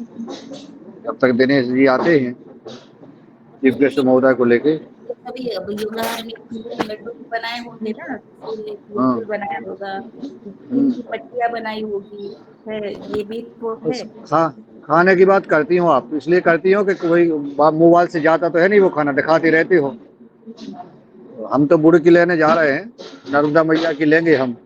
जब तक दिनेश जी आते हैं और चीफ तिल गेस्ट भी महोदय को लेके। कभी अब युवराज में तिल के लड्डू भी बनाए होंगे ना, फिर हाँ। गुड़गुड़ बनाया होगा, तिल हम्म। की पट्टियाँ बनाई होगी, है, ये भी तो है। उस खाने की बात करती हो आप, इसलिए करती हो कि कोई मोबाइल से जाता तो है नहीं, वो खाना दिखाती रहती हो। हम तो बुड़ की लेने जा रहे हैं, नर्मदा मैया की लेंगे हम।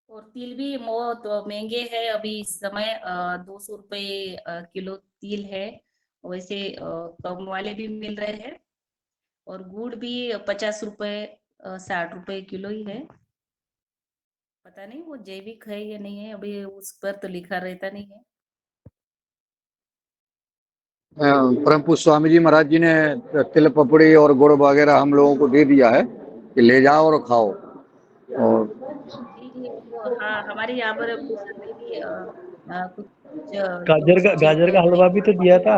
और तिल भी बहुत महंगे है अभी इस समय, 200 रुपये किलो तिल है। वैसे कम वाले भी मिल रहे हैं। और गुड़ भी 50 रुपए, 60 रुपए किलो ही है। पता नहीं वो जैविक है या नहीं है, अभी उस पर तो लिखा रहता नहीं है। परम पूज्य स्वामी जी महाराज जी ने तिल पपड़ी और गुड़ वगैरह हम लोगों को दे दिया है कि ले जाओ और खाओ। और जी जी, वो हाँ, हमारे यहाँ पर प्रसाद में भी कुछ जो गाजर का हलवा भी तो दिया था।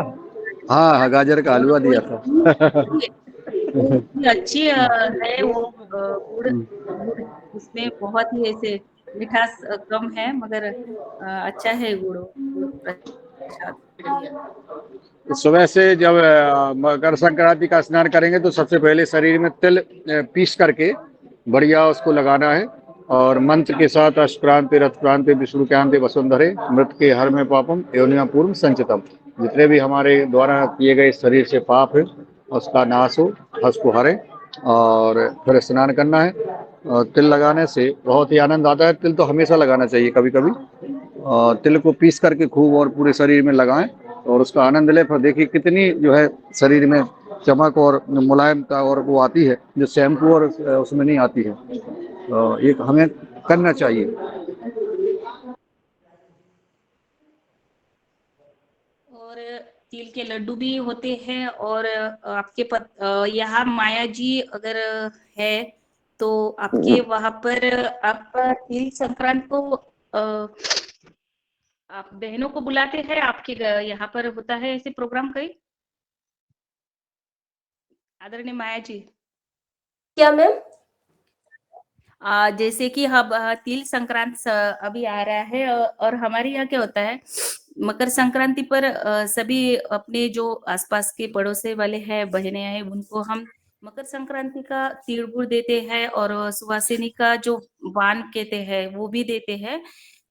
हाँ हाँ, गाजर का और हलवा वो दिया था। वो इतनी अच्छी है वो गुड़ गुड़ उसमें बहुत ही ऐसे मिठास कम है, मगर अच्छा है गुड़ प्रसाद बढ़िया। सुबह से जब मकर संक्रांति का स्नान करेंगे तो सबसे पहले शरीर में तिल पीस करके बढ़िया उसको लगाना है। और मंत्र के साथ अष्टप्रांते रथप्रांते विष्णुक्रांते वसुंधरे मृत के हर में पापम योनिया पूर्व संचितम। जितने भी हमारे द्वारा किए गए शरीर से पाप है उसका नाश हो, हस को हरे। और फिर स्नान करना है। और तिल लगाने से बहुत ही आनंद आता है। तिल तो हमेशा लगाना चाहिए कभी कभी। और तिल को पीस करके खूब और पूरे शरीर में लगाएं और उसका आनंद लें। फिर देखिए कितनी जो है शरीर में चमक और मुलायमता और वो आती है जो शैम्पू और उसमें नहीं आती है। तो ये हमें करना चाहिए। और तिल के लड्डू भी होते हैं। और आपके यहाँ माया जी अगर है तो आपके वहां पर आप तिल संक्रांत को आप बहनों को बुलाते हैं, आपके यहाँ पर होता है ऐसे प्रोग्राम कई, आदरणीय माया जी? क्या मैम? जैसे कि हम तिल संक्रांत अभी आ रहा है, और हमारे यहाँ क्या होता है, मकर संक्रांति पर सभी अपने जो आसपास के पड़ोसे वाले हैं, बहनें हैं, उनको हम मकर संक्रांति का तिल गुड़ देते हैं, और सुहासिनी का जो वान कहते हैं वो भी देते हैं।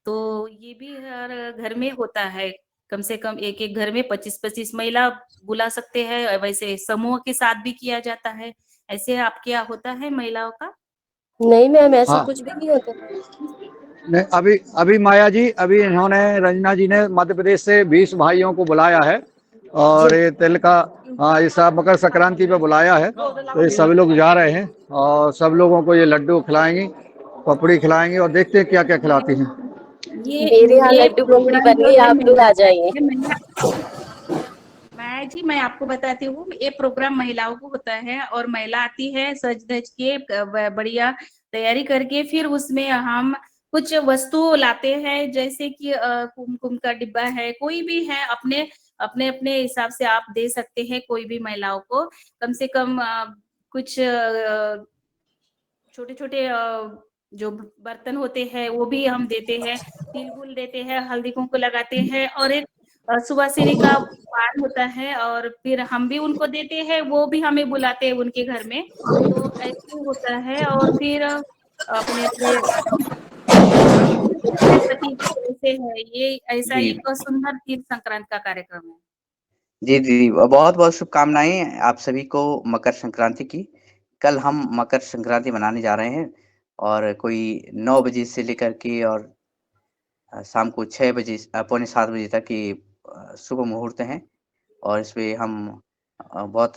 तो ये भी हर घर में होता है। कम से कम एक एक घर में 25-25 महिला बुला सकते हैं। वैसे समूह के साथ भी किया जाता है। ऐसे आपके यहाँ होता है महिलाओं का? नहीं मैम, ऐसा हाँ। कुछ भी नहीं होता। नहीं, अभी अभी माया जी, अभी इन्होंने रंजना जी ने मध्य प्रदेश से 20 भाइयों को बुलाया है। और जी ये तिल का, हाँ, इस मकर संक्रांति पे बुलाया है। तो ये सभी लोग जा रहे हैं और सब लोगों को ये लड्डू खिलाएंगी, पपड़ी खिलाएंगी और देखते हैं क्या क्या खिलाती हैं। ये मेरे यहाँ ये लड्डू पपड़ी प्रोग्राम बन जो गई, है आप लोग आ महिलाओं का जाइए। है। मैं जी, मैं आपको बताती हूँ, ये प्रोग्राम महिलाओं को होता है, और महिला आती है सज धज के बढ़िया तैयारी करके, फिर उसमें हम कुछ वस्तु लाते हैं, जैसे कि कुमकुम का डिब्बा है, कोई भी है, अपने अपने अपने हिसाब से आप दे सकते हैं कोई भी महिलाओं को। कम से कम कुछ छोटे छोटे जो बर्तन होते हैं वो भी हम देते हैं, तिल गुल देते हैं, हल्दी कुंकू लगाते हैं, और एक सुवासिनी का पान होता है, और फिर हम भी उनको देते हैं, वो भी हमें बुलाते हैं उनके घर में। तो ऐसे होता है। और फिर अपने अपने अपने पति जी कैसे है, ये ऐसा जी एक सुंदर तिल संक्रांत का कार्यक्रम है। जी जी, बहुत बहुत शुभकामनाएं आप सभी को मकर संक्रांति की। कल हम मकर संक्रांति मनाने जा रहे हैं और कोई 9 बजे से लेकर के और शाम को 6 बजे पौने 7 बजे तक ये शुभ मुहूर्त हैं। और इसमें हम बहुत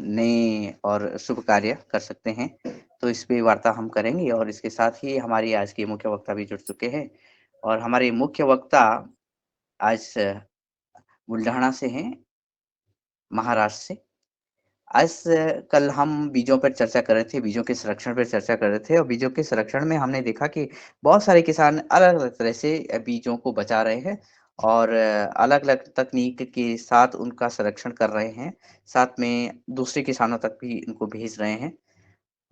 नए और शुभ कार्य कर सकते हैं। तो इस पे वार्ता हम करेंगे और इसके साथ ही हमारी आज के मुख्य वक्ता भी जुड़ चुके हैं। और हमारे मुख्य वक्ता आज बुल्ढाना से हैं, महाराष्ट्र से। आज कल हम बीजों पर चर्चा कर रहे थे, बीजों के संरक्षण पर चर्चा कर रहे थे और बीजों के संरक्षण में हमने देखा कि बहुत सारे किसान अलग-अलग तरह से बीजों को बचा रहे हैं और अलग-अलग तकनीक के साथ उनका संरक्षण कर रहे हैं। साथ में दूसरे किसानों तक भी इनको भेज रहे हैं।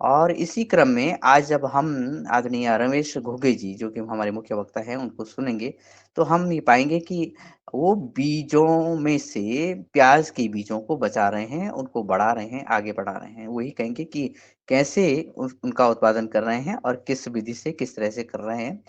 और इसी क्रम में आज जब हम आदरणीय रमेश घुगे जी, जो कि हमारे मुख्य वक्ता हैं, उनको सुनेंगे, तो हम ये पाएँगे कि वो बीजों में से प्याज के बीजों को बचा रहे हैं, उनको बढ़ा रहे हैं, आगे बढ़ा रहे हैं। वही कहेंगे कि कैसे उनका उत्पादन कर रहे हैं और किस विधि से, किस तरह से कर रहे हैं।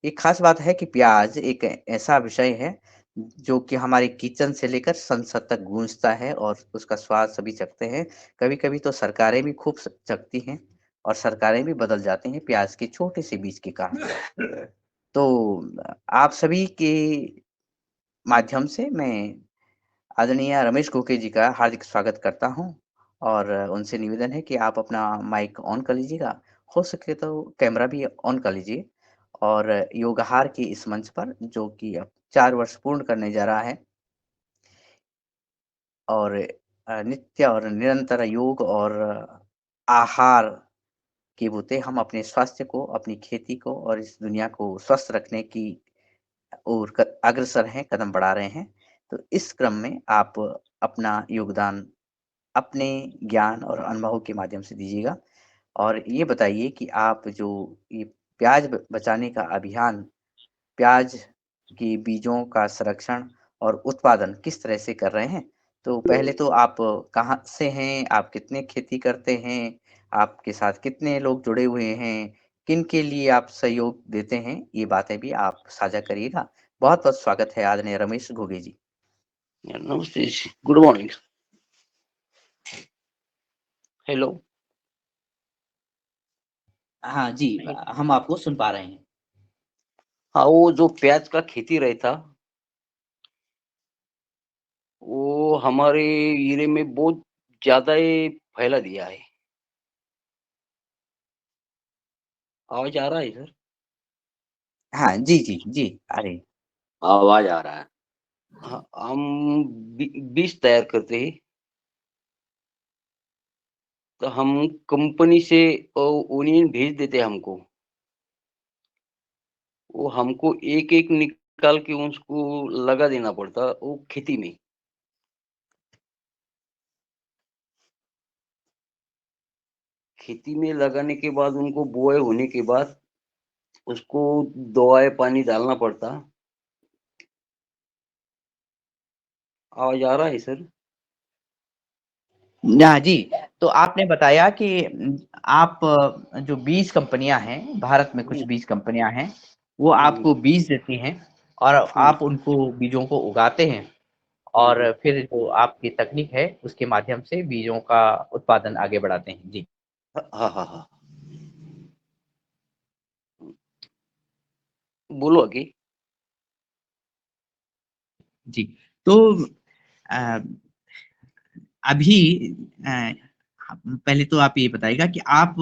एक ख़ास बात है कि प्याज एक ऐसा विषय है, जो कि हमारे किचन से लेकर संसद तक गूँजता है और उसका स्वाद सभी चखते हैं। कभी-कभी तो सरकारें भी खूब चखती हैं और सरकारें भी बदल जाती हैं प्याज के छोटे से बीज के कारण। तो आप सभी के माध्यम से मैं आदरणीय रमेश घोके जी का हार्दिक स्वागत करता हूँ और उनसे निवेदन है कि आप अपना माइक ऑन कर लीजिएगा। हो सके तो कैमरा भी ऑन कर लीजिए और योगाहार के इस मंच पर, जो कि अब 4 वर्ष पूर्ण करने जा रहा है और नित्य और निरंतर योग और आहार की बूते हम अपने स्वास्थ्य को, अपनी खेती को और इस दुनिया को स्वस्थ रखने की ओर अग्रसर हैं, कदम बढ़ा रहे हैं। तो इस क्रम में आप अपना योगदान अपने ज्ञान और अनुभव के माध्यम से दीजिएगा और ये बताइए कि आप जो ये प्याज बचाने का अभियान, प्याज के बीजों का संरक्षण और उत्पादन किस तरह से कर रहे हैं? तो पहले तो आप कहाँ से हैं? आप कितने खेती करते हैं? आपके साथ कितने लोग जुड़े हुए हैं? किन-के लिए आप सहयोग देते हैं? ये बातें भी आप साझा करिएगा। बहुत-बहुत स्वागत है आदरणीय रमेश घुगे जी। नमस्ते जी, गुड मॉर्निंग। हेलो। हाँ जी, हम आपको सुन पा रहे हैं। हाँ, वो जो प्याज का खेती रहता, वो हमारे एरिया में बहुत ज़्यादा ही फैला दिया है। आवाज़ आ रहा है सर? हाँ, जी, जी, जी, आ रही है। आवाज़ आ रहा है। हाँ, हम बीज तैयार करते हैं, तो हम कंपनी से ओनियन भेज देते हैं हमको। वो हमको एक-एक निकाल के उसको लगा देना पड़ता, वो खेती में। खेती में लगाने के बाद उनको बुआई होने के बाद उसको दवाएँ पानी डालना पड़ता। आवाज़ आ रहा है सर? ना जी, तो आपने बताया कि आप जो बीज कंपनियाँ हैं, भारत में कुछ हुँ, बीज कंपनियाँ हैं, वो हुँ, आपको बीज देती हैं और हुँ, आप उनको बीजों को उगाते हैं हुँ, और हुँ। फिर जो आपकी तकनीक है, उसके माध्यम से बीजों का उत्पादन आगे बढ़ाते हैं। जी, हाँ, हाँ, हाँ। बोलो आगे। जी। तो अ, अभी अ, पहले तो आप ये बताइएगा कि आप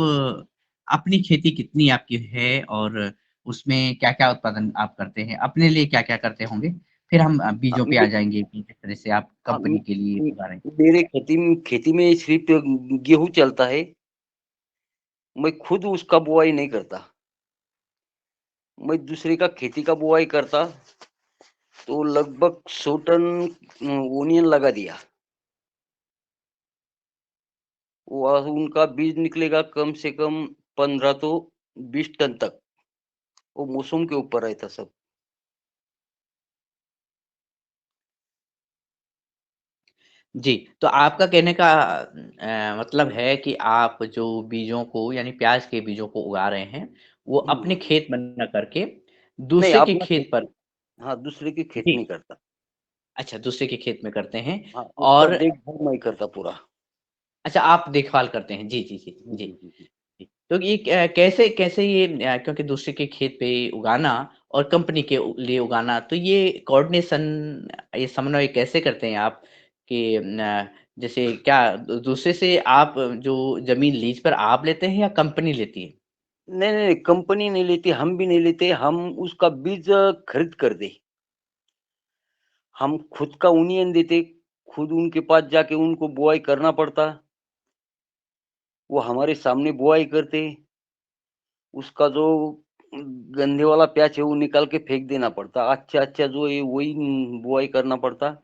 अपनी खेती कितनी आपकी है और उसमें क्या-क्या उत्पादन आप करते हैं? अपने लिए क्या-क्या करते होंगे? फिर हम हाँ, बीजों पे आ जाएँगे कि किस तरह से आप हाँ, कंपनी के लिए उगा रहे हैं। मेरे खेती में सिर्फ़ गेहूँ चलता है, मैं खुद उसका बुआई नहीं करता। मैं दूसरे का खेती का बुआई करता, तो लगभग 100 टन ओनियन लगा दिया। वो उनका बीज निकलेगा कम से कम 15 तो 20 टन तक, वो मौसम के ऊपर रहता सब। जी, तो आपका कहने का मतलब है कि आप जो बीजों को यानी प्याज़ के बीजों को उगा रहे हैं, वो अपने हुँ, खेत में ना करके नहीं दूसरे के अपना खेत पर। खेती, हाँ, दूसरे के खेत जी, में करता। अच्छा दूसरे के खेत में करते हैं हाँ, उसका और देखभाल मैं करता पूरा। अच्छा आप देखभाल करते हैं। जी, जी, जी, हुँ, जी। हुँ, हुँ, हुँ। जी, तो ये कैसे कैसे ये क्योंकि दूसरे के खेत पे उगाना और कंपनी के लिए उगाना, तो ये कोऑर्डिनेशन, ये समन्वय कैसे करते हैं आप कि जैसे क्या दूसरे से आप जो ज़मीन लीज़ पर आप लेते हैं या कंपनी लेती है? नहीं, नहीं, कंपनी नहीं लेती, हम भी नहीं लेते, हम उसका बीज खरीद कर दे। हम खुद का ओनियन देते, खुद उनके पास जाके उनको बुआई करना पड़ता, वो हमारे सामने बुआई करते, उसका जो गंदे वाला प्याज है वो निकाल के फेंक देना पड़ता, अच्छा-अच्छा जो है वही बुआई करना पड़ता।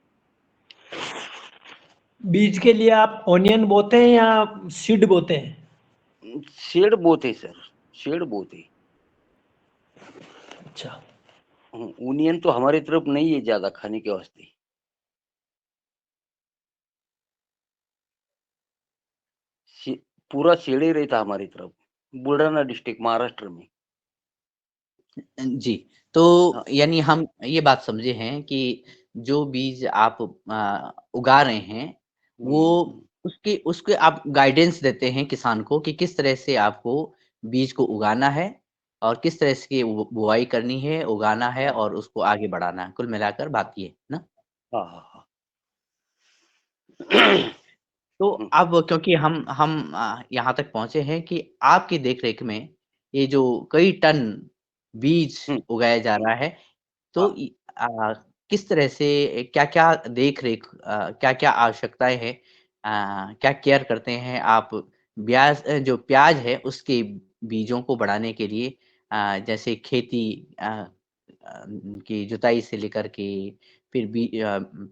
बीज के लिए आप ओनियन बोते हैं या सीड बोते हैं? शेड बहुत है सर, शेड बहुत है। अच्छा, ओनियन तो हमारी तरफ नहीं है ज्यादा खाने के वास्ते। शे- पूरा शेड ही रहता हमारी तरफ, बुलढाना डिस्ट्रिक्ट महाराष्ट्र में। जी, तो हाँ। यानी हम ये बात समझे हैं कि जो बीज आप उगा रहे हैं, वो हम्म, उसके उसके आप गाइडेंस देते हैं किसान को कि किस तरह से आपको बीज को उगाना है और किस तरह से बुआई करनी है, उगाना है हाँ और उसको आगे बढ़ाना है। कुल मिलाकर बात ये है ना? हाँ हाँ तो हाँ। अब क्योंकि हम यहाँ तक पहुँचे हैं कि आपकी देख-रेख में ये जो कई टन बीज हम्म, उगाया जा रहा है, तो हाँ किस तरह से क्या-क्या देख-रेख क्या-क्या आवश्यकताएँ हैं? क्या केयर करते हैं आप जो प्याज़ है उसके बीजों को बढ़ाने के लिए जैसे खेती की जुताई से लेकर के फिर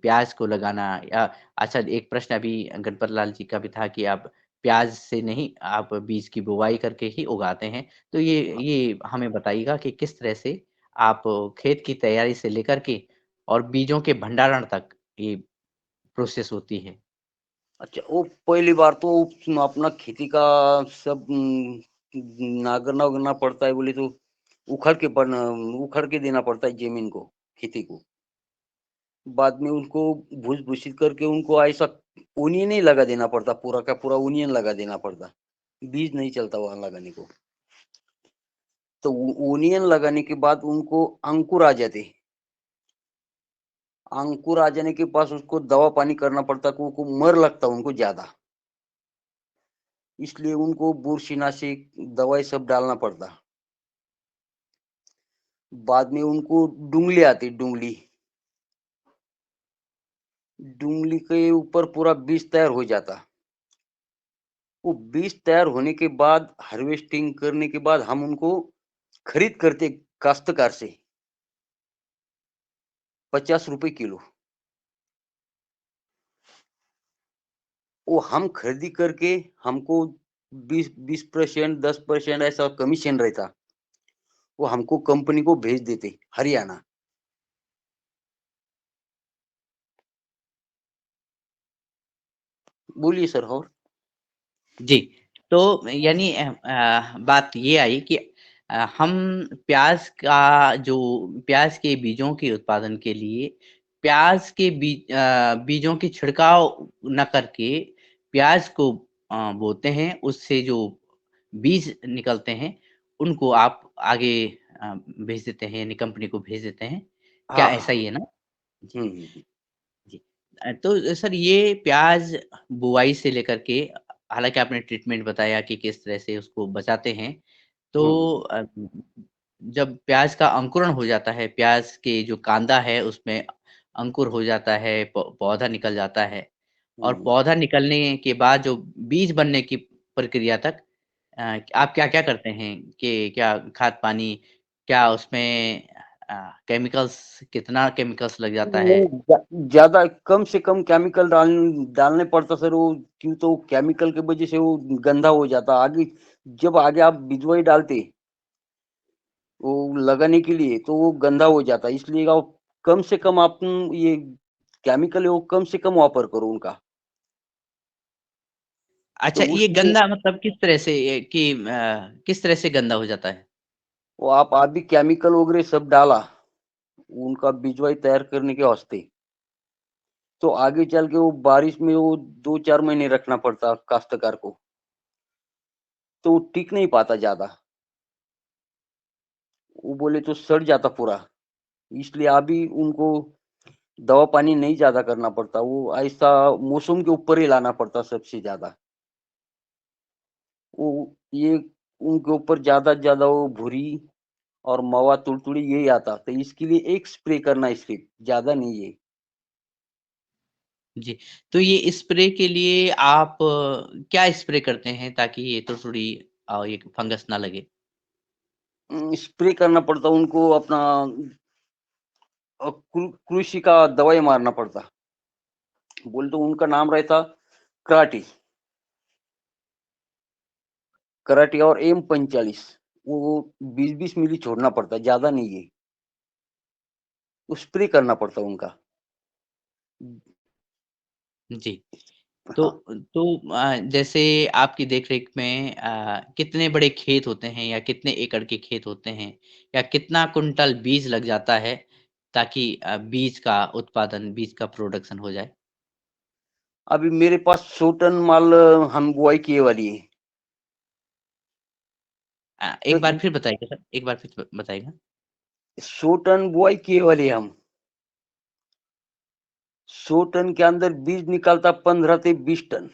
प्याज़ को लगाना या अच्छा एक प्रश्न अभी गणपत लाल जी का भी था कि आप प्याज़ से नहीं आप बीज की बुवाई करके ही उगाते हैं। तो ये हमें बताइएगा कि किस तरह से आप खेत की तैयारी से लेकर के और बीजों के भंडारण तक ये प्रोसेस होती है? अच्छा, वो पहली बार तो अपना खेती का सब नागरना उगरना पड़ता है, बोले तो उखड़ के देना पड़ता है जमीन को, खेती को। बाद में उनको भूस-भूसित करके उनको ऐसा ओनियन ही लगा देना पड़ता, पूरा का पूरा ओनियन लगा देना पड़ता। बीज नहीं चलता वहाँ लगाने को। तो ओनियन लगाने के बाद उनको अंकुर आ जाते। अंकुर आ जाने के पास उसको दवा पानी करना पड़ता, उनको मर लगता उनको ज्यादा, इसलिए उनको बुरशीनाशक दवाई सब डालना पड़ता। बाद में उनको डुंगली आती, डुंगली डुंगली के ऊपर पूरा बीज तैयार हो जाता। वो बीज तैयार होने के बाद हार्वेस्टिंग करने के बाद हम उनको खरीद करते काश्तकार से 50 रुपए किलो। वो हम खरीदी करके हमको 20% 10% ऐसा कमीशन रहता, वो हमको कंपनी को भेज देते हरियाणा। बोलिए सर। और जी, तो यानी बात ये आई कि हम प्याज़ के बीजों के उत्पादन के लिए प्याज़ के बीजों की छिड़काव न करके प्याज़ को बोते हैं, उससे जो बीज निकलते हैं, उनको आप आगे भेज देते हैं यानी कंपनी को भेज देते हैं। क्या हाँ ऐसा हाँ। ही है ना? जी। हम्म। जी। तो सर ये प्याज़ बुआई से लेकर के हालाँकि आपने ट्रीटमेंट बताया कि किस तरह से उसको बचाते हैं। तो हम्म जब प्याज़ का अंकुरण हो जाता है, प्याज़ के जो कांदा है उसमें अंकुर हो जाता है, पौधा निकल जाता है और हम्म। पौधा निकलने के बाद जो बीज बनने की प्रक्रिया तक आप क्या-क्या करते हैं कि क्या खाद-पानी क्या उसमें कितना केमिकल्स लग जाता है? नहीं, ज्यादा कम से कम केमिकल डालने पड़ता सर। वो क्यों, तो केमिकल की वजह से वो गंदा हो जाता आगे। जब आगे आप बिजवाई डालते वो लगाने के लिए, तो वो गंदा हो जाता, इसलिए आप कम से कम आप ये केमिकल है वो कम से कम वापर करो उनका। तो अच्छा, ये उससे गंदा मतलब किस तरह से किस तरह से गंदा हो जाता है? वो आप भी केमिकल वगैरह सब डाला उनका बिजवाई तैयार करने के वास्ते, तो आगे चल के वो बारिश में वो 2-4 महीने रखना पड़ता काश्तकार को, तो वो टिक नहीं पाता ज्यादा। वो बोले तो सड़ जाता पूरा, इसलिए अभी उनको दवा पानी नहीं ज्यादा करना पड़ता, वो ऐसा मौसम के ऊपर ही लाना पड़ता सबसे ज्यादा। वो ये उनके ऊपर ज्यादा वो भूरी और मवा तुड़तुड़ी यही आता, तो इसके लिए एक स्प्रे करना है, सिर्फ ज्यादा नहीं है। जी, तो ये स्प्रे के लिए आप क्या स्प्रे करते हैं ताकि ये तो थोड़ी ये फंगस ना लगे? स्प्रे करना पड़ता उनको अपना कृषि का दवाई मारना पड़ता, बोल तो उनका नाम रहता कराटी। कराटे और M45 वो 20-20 मिली छोड़ना पड़ता है, ज्यादा नहीं है, वो स्प्रे करना पड़ता है उनका। जी। तो हाँ, जैसे आपकी देख-रेख में कितने बड़े खेत होते हैं या कितने एकड़ के खेत होते हैं या कितना कुंटल बीज लग जाता है ताकि बीज का उत्पादन, बीज का प्रोडक्शन हो जाए? अभी मेरे पास 100 टन माल हम बुआई किए वाली है। एक बार तो फिर बताइएगा सर, एक बार फिर बताइएगा। 100 टन बुआई किए वाले हम। 100 टन के अंदर बीज निकालता 15 से 20 टन।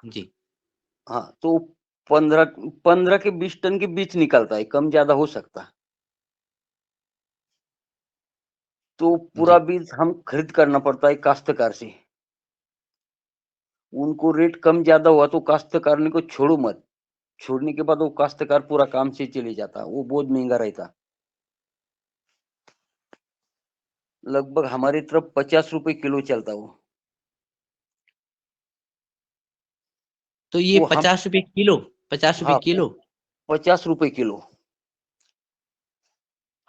जी। हाँ, तो 15 के 20 टन के बीज निकलता है, कम ज्यादा हो सकता है। तो पूरा जी। बीज हम खरीद करना पड़ता है काश्तकार से। उनको रेट कम ज्यादा हुआ तो काश्तकार ने को छोड़ो मत, छोड़ने के बाद वो काश्तकार पूरा काम से चले जाता, वो बहुत महंगा रहता। लगभग हमारी तरफ 50 रुपए किलो चलता वो। तो ये वो हम 50 रुपए किलो, 50 रुपए हाँ, किलो? 50 रुपए किलो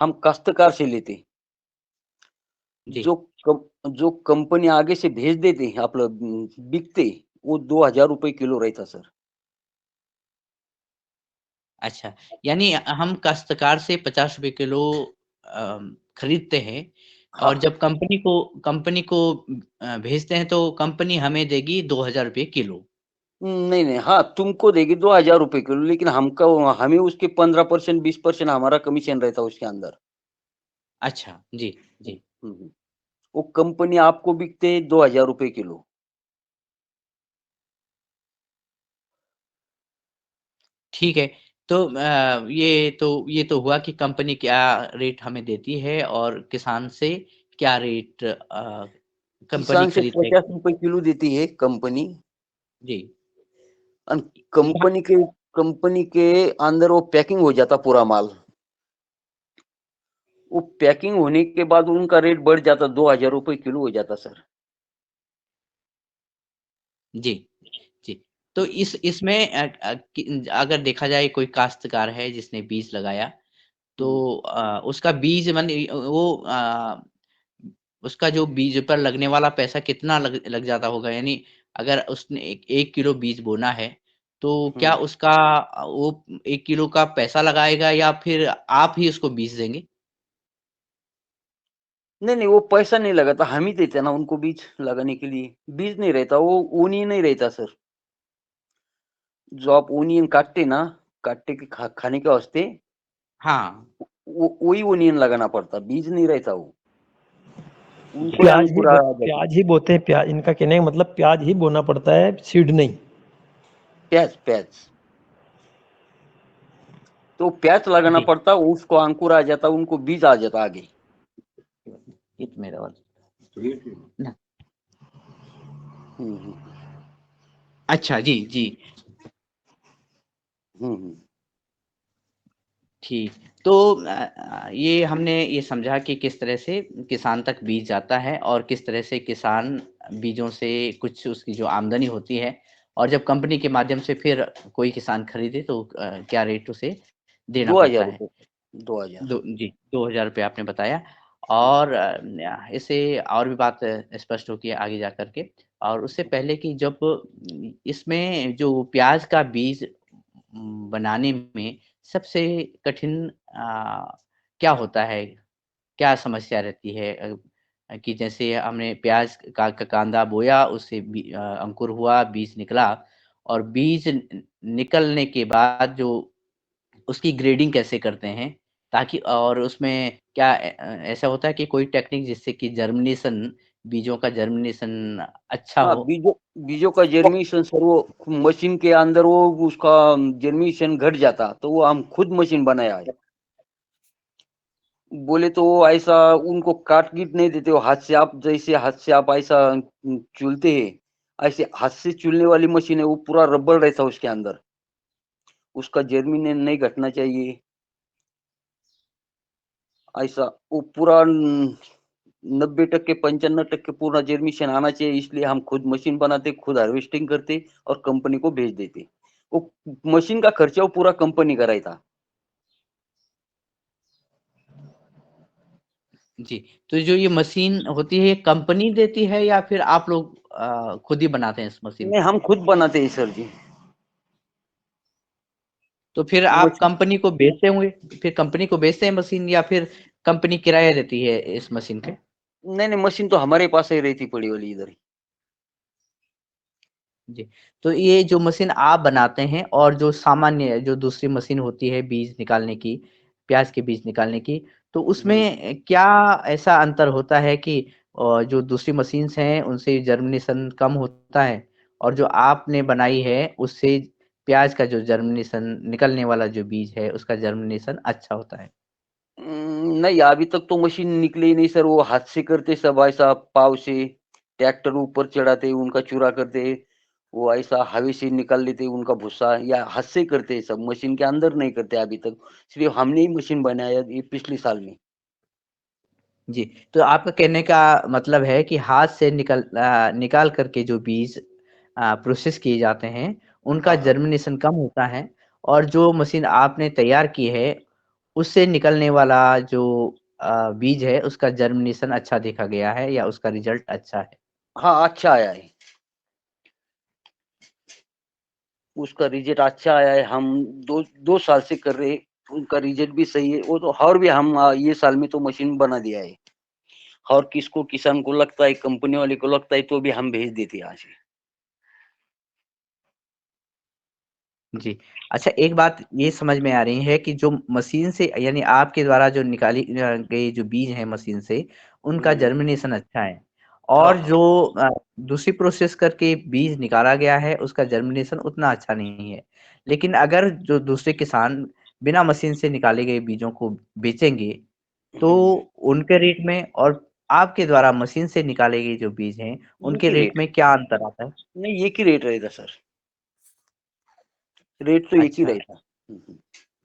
हम काश्तकार से लेते। जी। जो कंपनी आगे से भेज देते हैं आपलं बिकते, वो 2000 रुपए किलो रहता सर। अच्छा, यानी हम काश्तकार से 50 रुपए किलो खरीदते हैं और हाँ, जब कंपनी को भेजते हैं तो कंपनी हमें देगी 2000 रुपए किलो। नहीं नहीं, हाँ तुमको देगी 2000 रुपए किलो, लेकिन हमका हमें उसके 15% 20% हमारा कमीशन रहता उसके अंदर। अच्छा, जी, जी। हम्म, वो कंपनी आपको बिकते 2000 रुपए किलो। ठीक है, तो ये तो हुआ कि कंपनी क्या रेट हमें देती है और किसान से क्या रेट कंपनी किसान से खरीद 50 रही। रुपए किलो देती है कंपनी। जी। और यहाँ कंपनी के अंदर वो पैकिंग हो जाता पूरा माल। वो पैकिंग होने के बाद उनका रेट बढ़ जाता, 2000 रुपए किलो हो जाता सर। जी, जी। तो इसमें अगर देखा जाए कोई काश्तकार है जिसने बीज लगाया तो हम्म। उसका बीज माने वो उसका जो बीज पर लगने वाला पैसा कितना लग जाता होगा? यानी अगर उसने 1 किलो बीज बोना है, तो क्या हम्म। उसका वो 1 किलो का पैसा लगाएगा या फिर आप ही उसको बीज देंगे? नहीं नहीं, वो पैसा नहीं लगाता, हम ही देते ना उनको बीज लगाने के लिए। बीज नहीं रहता, वो ऊनी नहीं रहता सर। जो आप ओनियन काटते ना, काटते के खाने के वास्ते, हाँ। वो वही ओनियन लगाना पड़ता, बीज नहीं रहता वो। जी। उनको ही अंकुर आ जाता। प्याज ही बोते हैं। प्याज, इनका कहने का मतलब प्याज ही बोना पड़ता है, सीड नहीं। प्याज प्याज तो प्याज लगाना जी। पड़ता, उसको अंकुर आ जाता, उनको बीज आ जाता आगे। ये तो मेरा वाला। हम्म। अच्छा, जी, जी। हम्म। ठीक। तो ये हमने ये समझा कि किस तरह से किसान तक बीज जाता है और किस तरह से किसान बीजों से कुछ उसकी जो आमदनी होती है और जब कंपनी के माध्यम से फिर कोई किसान खरीदे तो क्या रेट उसे देना 2000 पड़ता है। रुपए 2000। जी, 2000 रुपये आपने बताया और इससे और भी बात स्पष्ट होगी आगे जा कर के और उससे पहले कि जब इसमें जो प्याज का बीज बनाने में सबसे कठिन क्या होता है? क्या समस्या रहती है? कि जैसे हमने प्याज का कांदा बोया, उससे अंकुर हुआ, बीज निकला और बीज निकलने के बाद जो उसकी ग्रेडिंग कैसे करते हैं? ताकि और उसमें क्या ऐसा होता है कि कोई टेक्निक जिससे कि जर्मिनेशन बीजों का जर्मिनेशन अच्छा हाँ, हो? बीजों का जर्मिनेशन सर, वो मशीन के अंदर वो उसका जर्मिनेशन घट जाता, तो वो हम खुद मशीन बनाया है। बोले तो वो ऐसा उनको काट गिट नहीं देते, वो हाथ से आप, जैसे हाथ से आप ऐसा चूलते हैं, ऐसे हाथ से चूलने वाली मशीन है, वो पूरा रबर रहता है उसके अंदर, उसका जर्मिनेशन नहीं घटना चाहिए। ऐसा वो पूरा 90% 95% पूरा जर्मिनेशन आना चाहिए, इसलिए हम खुद मशीन बनाते, खुद हार्वेस्टिंग करते और कंपनी को भेज देते। वो मशीन का खर्चा वो पूरा कंपनी का रहता। जी, तो जो ये मशीन होती है, ये कंपनी देती है या फिर आप लोग खुद ही बनाते हैं इस मशीन नहीं, को? हम खुद बनाते हैं सर जी। तो फिर वो आप मशीन कंपनी को बेचते होंगे, फिर कंपनी को बेचते हैं मशीन या फिर कंपनी किराया देती है इस मशीन के? नहीं, मशीन तो हमारे पास ही रहती पड़ी वाली इधर ही। जी, तो ये जो मशीन आप बनाते हैं और जो सामान्य जो दूसरी मशीन होती है बीज निकालने की, प्याज़ के बीज निकालने की, तो हुँ। उसमें क्या ऐसा अंतर होता है कि जो दूसरी मशीन्स हैं उनसे जर्मिनेशन कम होता है और जो आपने बनाई है उससे प्याज़ का जो जर्मिनेशन निकलने वाला जो बीज है उसका जर्मिनेशन अच्छा होता है? नहीं, अभी तक तो मशीन निकली ही नहीं सर, वो हाथ से करते सब ऐसा पाव से, ट्रैक्टर ऊपर चढ़ाते, उनका चूरा करते, वो ऐसा हवा से निकाल लेते उनका भूसा, या हाथ से करते सब, मशीन के अंदर नहीं करते अभी तक। सिर्फ हमने ही मशीन बनाया ये पिछले साल में। जी, तो आपका कहने का मतलब है कि हाथ से निकाल कर के जो बीज प्रोसेस किए जाते हैं, उनका हाँ, हाँ। जर्मिनेशन कम होता है और जो मशीन आपने तैयार की है, उससे निकलने वाला जो बीज है, उसका जर्मिनेशन अच्छा देखा गया है या उसका रिज़ल्ट अच्छा है? हाँ, अच्छा आया है। उसका रिज़ल्ट अच्छा आया है। हम 2 साल से कर रहे हैं, उनका रिज़ल्ट भी सही है। वो तो और भी हम ये साल में तो मशीन बना दिया है। और किसको किसान को लगता है, कंपनी वाले को लगता है तो भी हम भेज देते हैं यहाँ से। जी। अच्छा एक बात ये समझ में आ रही है कि जो मशीन से यानी आपके द्वारा जो निकाली गई जो बीज हैं मशीन से, उनका हुँ। जर्मिनेशन अच्छा है हाँ, और हाँ। जो दूसरी प्रोसेस करके बीज निकाला गया है, उसका जर्मिनेशन उतना अच्छा नहीं है। लेकिन अगर जो दूसरे किसान बिना मशीन से निकाले गए बीजों को बेचेंगे, तो हुँ। उनके रेट में और आपके द्वारा मशीन से निकाले गए जो बीज हैं, एक उनके ही रेट रेट। में क्या अंतर आता है? नहीं, एक ही रेट रहेगा सर। रेट तो एक ही अच्छा। रहेगा। हुँ, हुँ।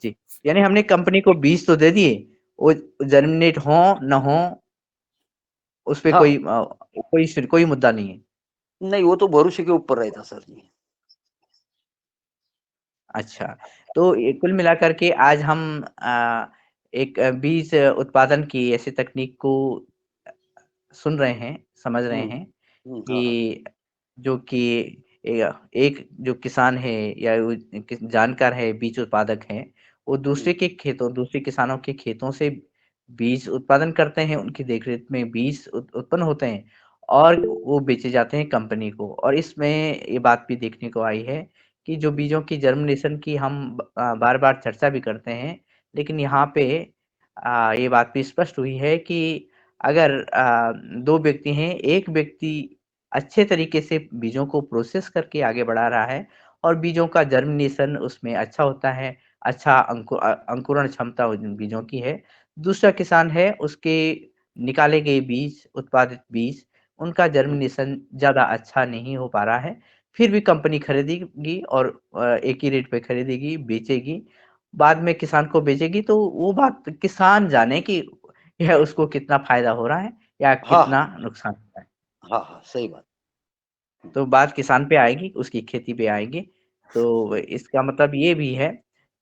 जी, यानी हमने कंपनी को बीज तो दे दिए, वो जर्मिनेट हों, ना हों, उसपे हाँ, हाँ। कोई मुद्दा नहीं है। नहीं, वो तो भरोसे के ऊपर रहता सर जी। अच्छा, तो ये कुल मिलाकर के आज हम एक बीज उत्पादन की ऐसी तकनीक को सुन रहे हैं, समझ रहे हुँ। हैं हुँ, हाँ, हाँ। कि जो कि एक जो किसान है या वो जानकार है, बीज उत्पादक हैं, वो हुँ। दूसरे किसानों के खेतों से बीज उत्पादन करते हैं, उनकी देखरेख में बीज उत्पन्न होते हैं और वो बेचे जाते हैं कंपनी को और इसमें ये बात भी देखने को आई है कि जो बीजों की जर्मिनेशन की हम बार-बार चर्चा भी करते हैं, लेकिन यहाँ पे ये बात भी स्पष्ट हुई है कि अगर 2 व्यक्ति हैं, एक व्यक्ति अच्छे तरीके से बीजों को प्रोसेस करके आगे बढ़ा रहा है और बीजों का जर्मिनेशन उसमें अच्छा होता है, अच्छा अंकुरण क्षमता उन बीजों की है। दूसरा किसान है, उसके निकाले गए बीज, उत्पादित बीज, उनका हुँ। जर्मिनेशन ज़्यादा अच्छा नहीं हो पा रहा है। फिर भी कंपनी खरीदेगी और एक ही रेट पे खरीदेगी, बेचेगी। बाद में किसान को बेचेगी तो वो बात किसान जाने कि यह उसको कितना फ़ायदा हो रहा है या हाँ, हाँ। कितना नुकसान हो रहा है। हाँ, हाँ, सही बात। तो बात किसान पे आएगी, उसकी खेती पे आएगी। तो इसका मतलब ये भी है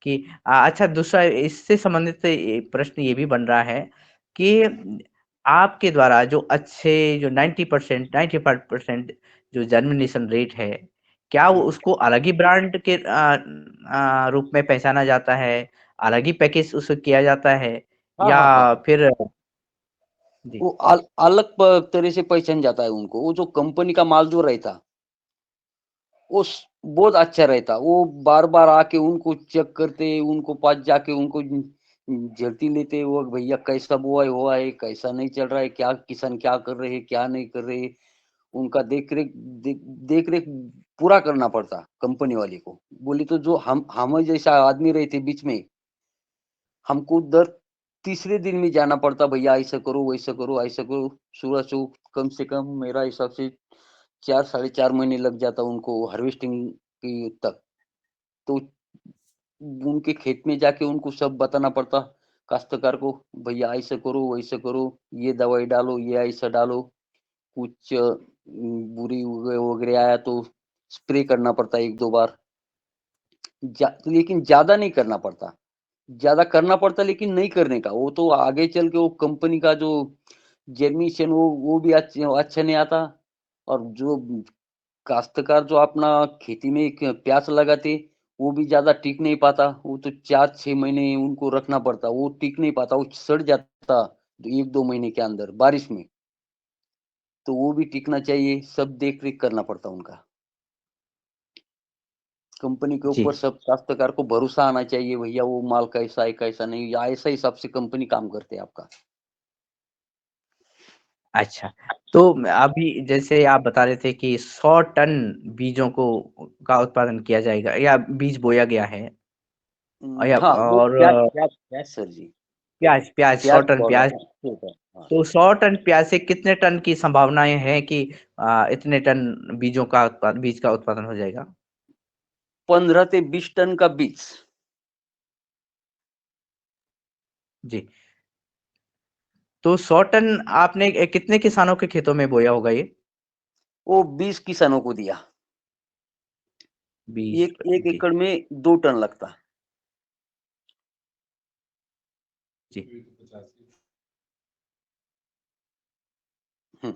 कि अच्छा दूसरा इससे संबंधित ये प्रश्न ये भी बन रहा है कि आपके द्वारा जो अच्छे जो 90% 95% जो जर्मिनेशन रेट है, क्या वो हुँ। उसको अलग ही ब्रांड के रूप में पहचाना जाता है? अलग ही पैकेज उसको किया जाता है हाँ, या हाँ, हाँ। फिर जी। वो अलग तरह से पहचान जाता है उनको। वो जो कंपनी का माल जो रहता, वो बहुत अच्छा रहता। वो बार-बार आके उनको चेक करते, उनको पास जाके उनको झड़ती लेते, वो भैया कैसा बुआई हुआ है, कैसा नहीं चल रहा है, क्या किसान क्या कर रहे हैं, क्या नहीं कर रहे हैं। उनका देख-रेख पूरा करना पड़ता कंपनी वाले को। बोले तो जो हम जैसा आदमी रहते बीच में, हमको दर तीसरे दिन में जाना पड़ता, भैया ऐसा करो, वैसा करो, ऐसा करो। सुबह से कम से कम मेरा हिसाब से 4 साढ़े 4 महीने लग जाता उनको हार्वेस्टिंग की तक। तो उनके खेत में जाके उनको सब बताना पड़ता। काश्तकार को, भैया ऐसे करो वैसे करो, ये दवाई डालो, ये ऐसा डालो, कुछ बुरी वगैरह आया तो स्प्रे करना पड़ता है 1-2 बार। लेकिन ज्यादा नहीं करना पड़ता, ज्यादा करना पड़ता लेकिन नहीं करने का, वो तो आगे चल के वो कंपनी का जो जेर्मिनेशन वो भी अच्छा नहीं आता। और जो काश्तकार जो अपना खेती में एक प्याज लगाते, वो भी ज्यादा टिक नहीं पाता, वो तो 4-6 महीने उनको रखना पड़ता, वो टिक नहीं पाता, वो सड़ जाता 1-2 महीने के अंदर बारिश में। तो वो भी टिकना चाहिए, सब देख रेख करना पड़ता उनका। कंपनी के जी। ऊपर सब काश्तकार को भरोसा आना चाहिए, भैया वो माल कैसा है कैसा नहीं, या ऐसा हिसाब से कंपनी काम करते हैं आपका। अच्छा, तो अभी जैसे आप बता रहे थे कि 100 टन बीजों को का उत्पादन किया जाएगा या बीज बोया गया है या हाँ वो और प्याज प्याज प्याज सर जी, प्याज 100 प्याज टन बोल रहा प्याज। हूँ। ठीक है, हाँ। तो 100 टन प्याज से कितने टन की संभावनाएं हैं कि इतने टन बीज का उत्पादन हो जाएगा? 15 से 20 टन का बीज। जी। तो 100 टन आपने कितने किसानों के खेतों में बोया होगा ये? वो 20 किसानों को दिया। 20 एक जी, एकड़ में 2 टन लगता। जी। हम्म,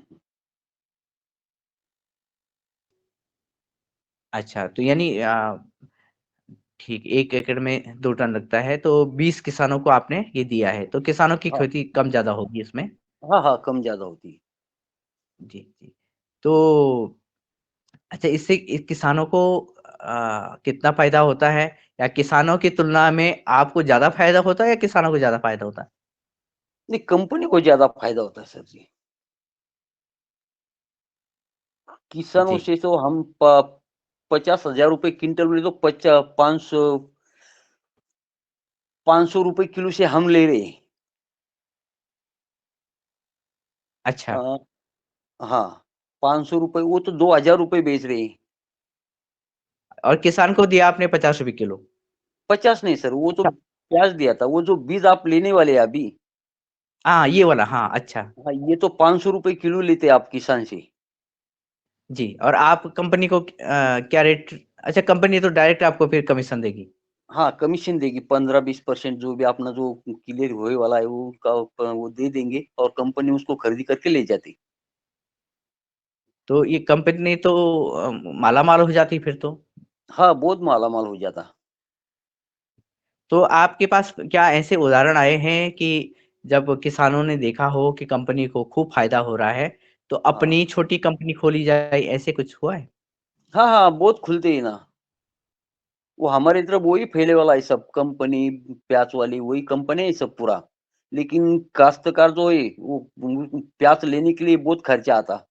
अच्छा, तो यानी ठीक 1 एकड़ में 2 टन लगता है, तो 20 किसानों को आपने ये दिया है, तो किसानों की हाँ खेती कम ज़्यादा होगी इसमें? हाँ हाँ, कम ज्यादा होती है। जी, जी। तो अच्छा, इससे किसानों को कितना फ़ायदा होता है? या किसानों की तुलना में आपको ज़्यादा फ़ायदा होता है या किसानों को ज़्यादा फ़ायदा होता है? नहीं, कंपनी को ज्यादा फायदा होता है सर जी। किसानों जी। से तो हम 50,000 रुपए क्विंटल में, तो 500 रुपए किलो से हम ले रहे हैं। अच्छा, अ, हाँ, 500 रुपए, वो तो 2,000 रुपए बेच रहे हैं। और किसान को दिया आपने ₹50 किलो? 50 नहीं सर, वो तो अच्छा। प्याज दिया था, वो जो बीज आप लेने वाले हैं अभी। हाँ, ये वाला हाँ, अच्छा। हाँ, ये तो 500 रुपए किलो लेते हैं आप किसान से। जी, और आप कंपनी को क्या रेट अच्छा, कंपनी तो डायरेक्ट आपको फिर कमीशन देगी? हाँ, कमीशन देगी 15-20% जो भी अपना जो क्लियर होए वाला है वो उसका वो दे देंगे, और कंपनी उसको खरीदी करके ले जाती। तो ये कंपनी तो माला-माल हो जाती फिर तो? हाँ, बहुत मालामाल हो जाता। तो आपके पास क्या ऐसे उदाहरण आए हैं कि जब किसानों ने देखा हो कि कंपनी को खूब फ़ायदा हो रहा है, तो हाँ। अपनी छोटी कंपनी खोली जाए, ऐसे कुछ हुआ है? हाँ, हाँ, बहुत खुलते हैं ना। वो हमारी तरफ वही फैले वाला है सब कंपनी, प्याज वाली वही कंपनी है सब पूरा। लेकिन काश्तकार जो है वो प्याज लेने के लिए बहुत खर्चा आता।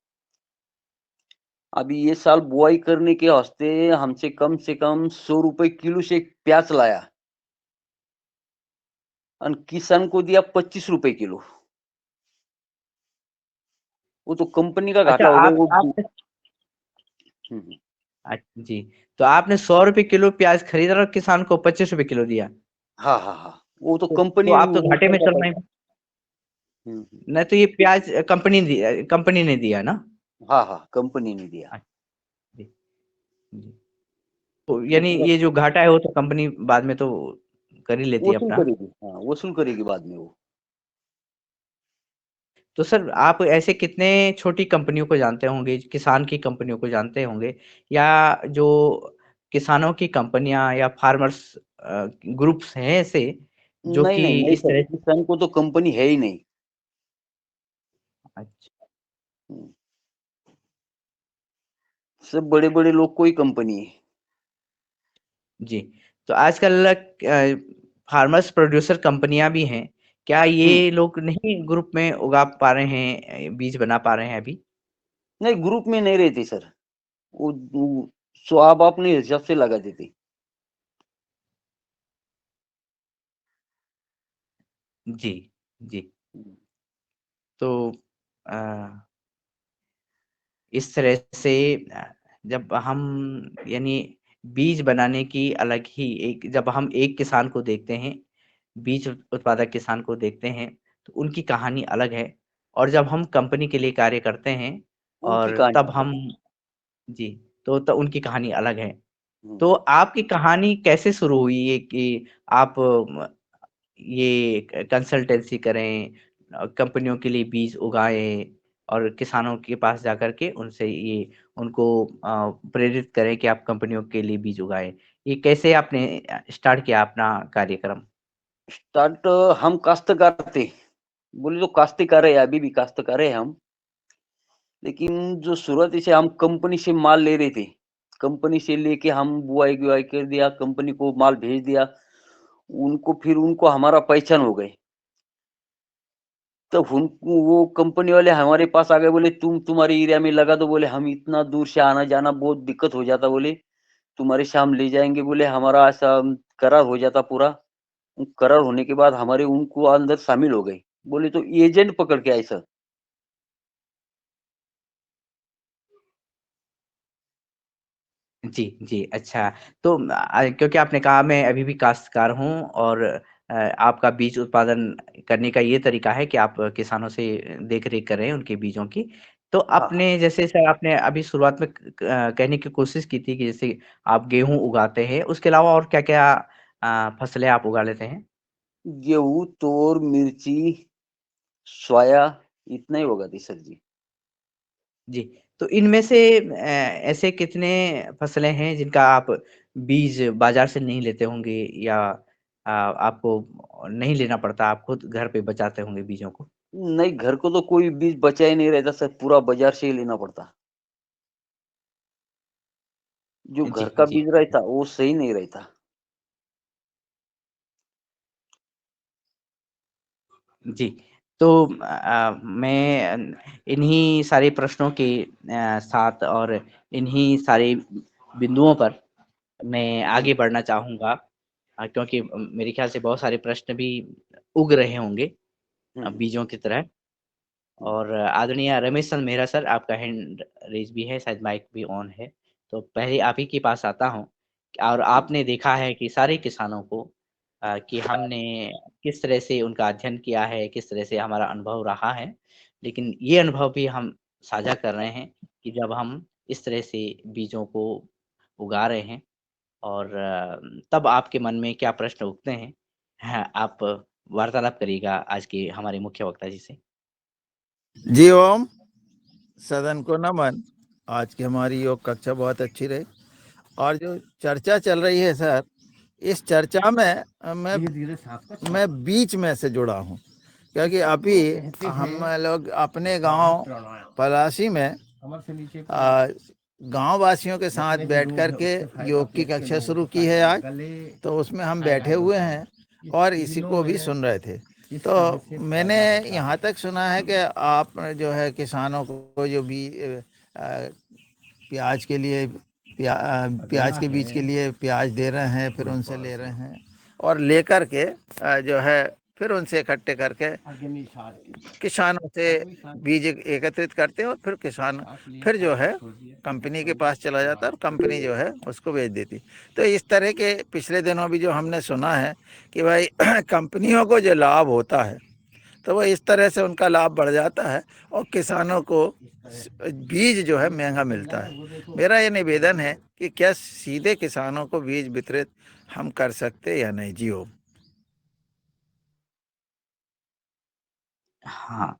अभी ये साल बुआई करने के वास्ते हमसे कम से कम 100 रुपए किलो से प्याज लाया, और किसान को दिया 25 रुपए किलो। वो तो कंपनी का अच्छा, घाटा हो गया वो। आपने हम्म, जी, तो आपने ₹100 किलो प्याज़ खरीदा और किसान को ₹25 किलो दिया। हाँ हाँ हाँ, वो तो तो कंपनी आप तो घाटे ऊपर में का चल रहे पैसा। हैं। नहीं तो ये प्याज़ कंपनी ने दिया ना? हाँ हाँ, कंपनी ने दिया। अच्छा, जी, जी। तो वो यानी पूरा ये जो घाटा है वो तो कंपनी बाद में तो कर ही लेती है वसूल अपना। करेगी, हाँ वसूल करेगी बाद में वो। तो सर आप ऐसे कितने छोटी कंपनियों को जानते होंगे, किसान की कंपनियों को जानते होंगे या जो किसानों की कंपनियाँ या फार्मर्स ग्रुप्स हैं ऐसे जो नहीं कि नहीं नहीं इस सर, तरह किसान को तो कंपनी है ही नहीं। अच्छा, हम्म, सब बड़े बड़े लोग को ही कंपनी है। जी। तो आजकल फार्मर्स प्रोड्यूसर कंपनियाँ भी हैं। क्या हम्म, ये लोग नहीं ग्रुप में उगा पा रहे हैं, बीज बना पा रहे हैं अभी? नहीं ग्रुप में नहीं रहते सर, वो सो आप अपने हिसाब से लगा देते। जी, जी। हम्म, तो अ इस तरह से जब हम यानी बीज बनाने की अलग ही एक जब हम एक किसान को देखते हैं, बीज उत्पादक किसान को देखते हैं तो उनकी कहानी अलग है, और जब हम कंपनी के लिए कार्य करते हैं उनकी और कहानी तब अलग हम जी, तो उनकी कहानी अलग है। है। तो आपकी कहानी कैसे शुरू हुई ये कि आप ये कंसल्टेंसी करें, कंपनियों के लिए बीज उगाएँ और किसानों के पास जाकर के उनसे ये उनको प्रेरित करें कि आप कंपनियों के लिए बीज उगाएँ। ये कैसे आपने स्टार्ट किया अपना कार्यक्रम? स्टार्ट हम काश्तकार थे, बोले तो काश्तकार है, अभी भी काश्तकार है हम। लेकिन जो शुरुआती से हम कंपनी से माल ले रहे थे, कंपनी से लेके हम बुआई-वुआई कर दिया, कंपनी को माल भेज दिया, फिर उनको हमारा पहचान हो गए। तब उनको वो कंपनी वाले हमारे पास आ गए, बोले तुम्हारे एरिया में लगा दो, बोले हम इतना दूर से आना-जाना बहुत दिक्कत हो जाता, बोले तुम्हारे से हम ले जाएँगे, बोले हमारा ऐसा करार हो जाता पूरा। करार होने के बाद हमारे उनको अंदर शामिल हो गए। बोले तो एजेंट पकड़ के आए सर। जी, जी, अच्छा। तो क्योंकि आपने कहा मैं अभी भी काश्तकार हूँ और आपका बीज उत्पादन करने का ये तरीका है कि आप किसानों से देख-रेख कर रहे हैं उनके बीजों की। तो हाँ, हाँ। आपने जैसे सर आपने अभी शुरुआत में कहने की कोशिश की थी कि जैसे आप गेहूँ उगाते हैं, उसके अलावा और क्या-क्या फसलें आप उगा लेते हैं? गेहूँ, तोर, मिर्ची, सोया इतना ही होगा थी सर जी। जी, तो इनमें से ऐसे कितने फसलें हैं जिनका आप बीज बाज़ार से नहीं लेते होंगे या आपको नहीं लेना पड़ता, आप खुद घर पे बचाते होंगे बीजों को? नहीं, घर को तो कोई बीज बचा ही नहीं रहता सर, पूरा बाज़ार से ही लेना पड़ता। जो जी, घर का जी। बीज रहता, वो सही नहीं रहता। जी, तो मैं इन्हीं सारे प्रश्नों के साथ और इन्हीं सारे बिंदुओं पर मैं आगे बढ़ना चाहूँगा, क्योंकि मेरे ख़्याल से बहुत सारे प्रश्न भी उग रहे होंगे हुँ, बीजों की तरह। हुँ, और आदरणीय रमेश चंद्र मेहरा सर, आपका हैंड रेज़ भी है, शायद माइक भी ऑन है। तो पहले आप ही के पास आता हूँ और हुँ। आपने देखा है कि सारे किसानों को कि हमने किस तरह से उनका अध्ययन किया है, किस तरह से हमारा अनुभव रहा है। लेकिन ये अनुभव भी हम साझा कर रहे हैं कि जब हम इस तरह से बीजों को उगा रहे हैं और तब आपके मन में क्या प्रश्न उठते हैं? हाँ, आप वार्तालाप करिएगा आज के हमारे मुख्य वक्ता जी से। जी ओम, सदन को नमन। आज की हमारी योग कक्षा बहुत अच्छी रही और जो चर्चा चल रही है सर, इस चर्चा में मैं बीच में से जुड़ा हूँ, क्योंकि अभी हम लोग अपने गांव पलासी में गांव वासियों के साथ बैठ कर के योग की कक्षा शुरू की है आज। तो उसमें हम बैठे हुए हैं और इसी को भी सुन रहे थे। तो मैंने यहाँ तक सुना है कि आप जो है किसानों को जो भी प्याज के लिए प्याज के बीज के लिए प्याज दे रहे हैं, फिर उनसे ले रहे हैं और लेकर के जो है फिर उनसे इकट्ठे करके किसानों से बीज एकत्रित करते हैं और फिर किसान फिर जो है कंपनी के पास चला जाता है और कंपनी जो है उसको बेच देती। तो इस तरह के पिछले दिनों भी जो हमने सुना है कि भाई कंपनियों को जो लाभ होता है तो वो इस तरह से उनका लाभ बढ़ जाता है और किसानों को बीज जो है महंगा मिलता है। मेरा ये निवेदन है कि क्या सीधे किसानों को बीज वितरित हम कर सकते या नहीं? जी हो। हाँ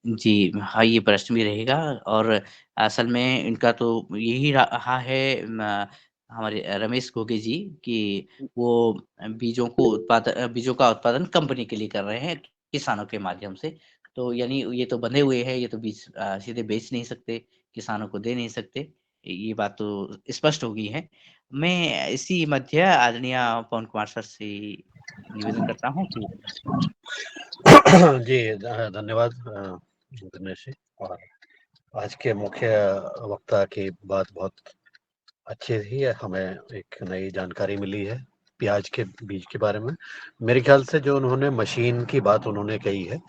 जी, हाँ, ये प्रश्न भी रहेगा और असल में इनका तो यही रहा है हमारे रमेश घोगे जी कि वो बीजों का उत्पादन कंपनी के लिए कर रहे हैं, किसानों के माध्यम से। तो यानी ये तो बंधे हुए हैं, ये तो बीज सीधे बेच नहीं सकते, किसानों को दे नहीं सकते। ये बात तो स्पष्ट हो गई है। मैं इसी मध्य आदरणीय पवन कुमार सर से निवेदन करता हूँ कि जी धन्यवाद दिनेश जी। और आज के मुख्य वक्ता की बात बहुत अच्छी थी, हमें एक नई जानकारी मिली है प्याज के बीज के बारे में। मेरे ख्याल से जो उन्होंने मशीन की बात उन्होंने कही है,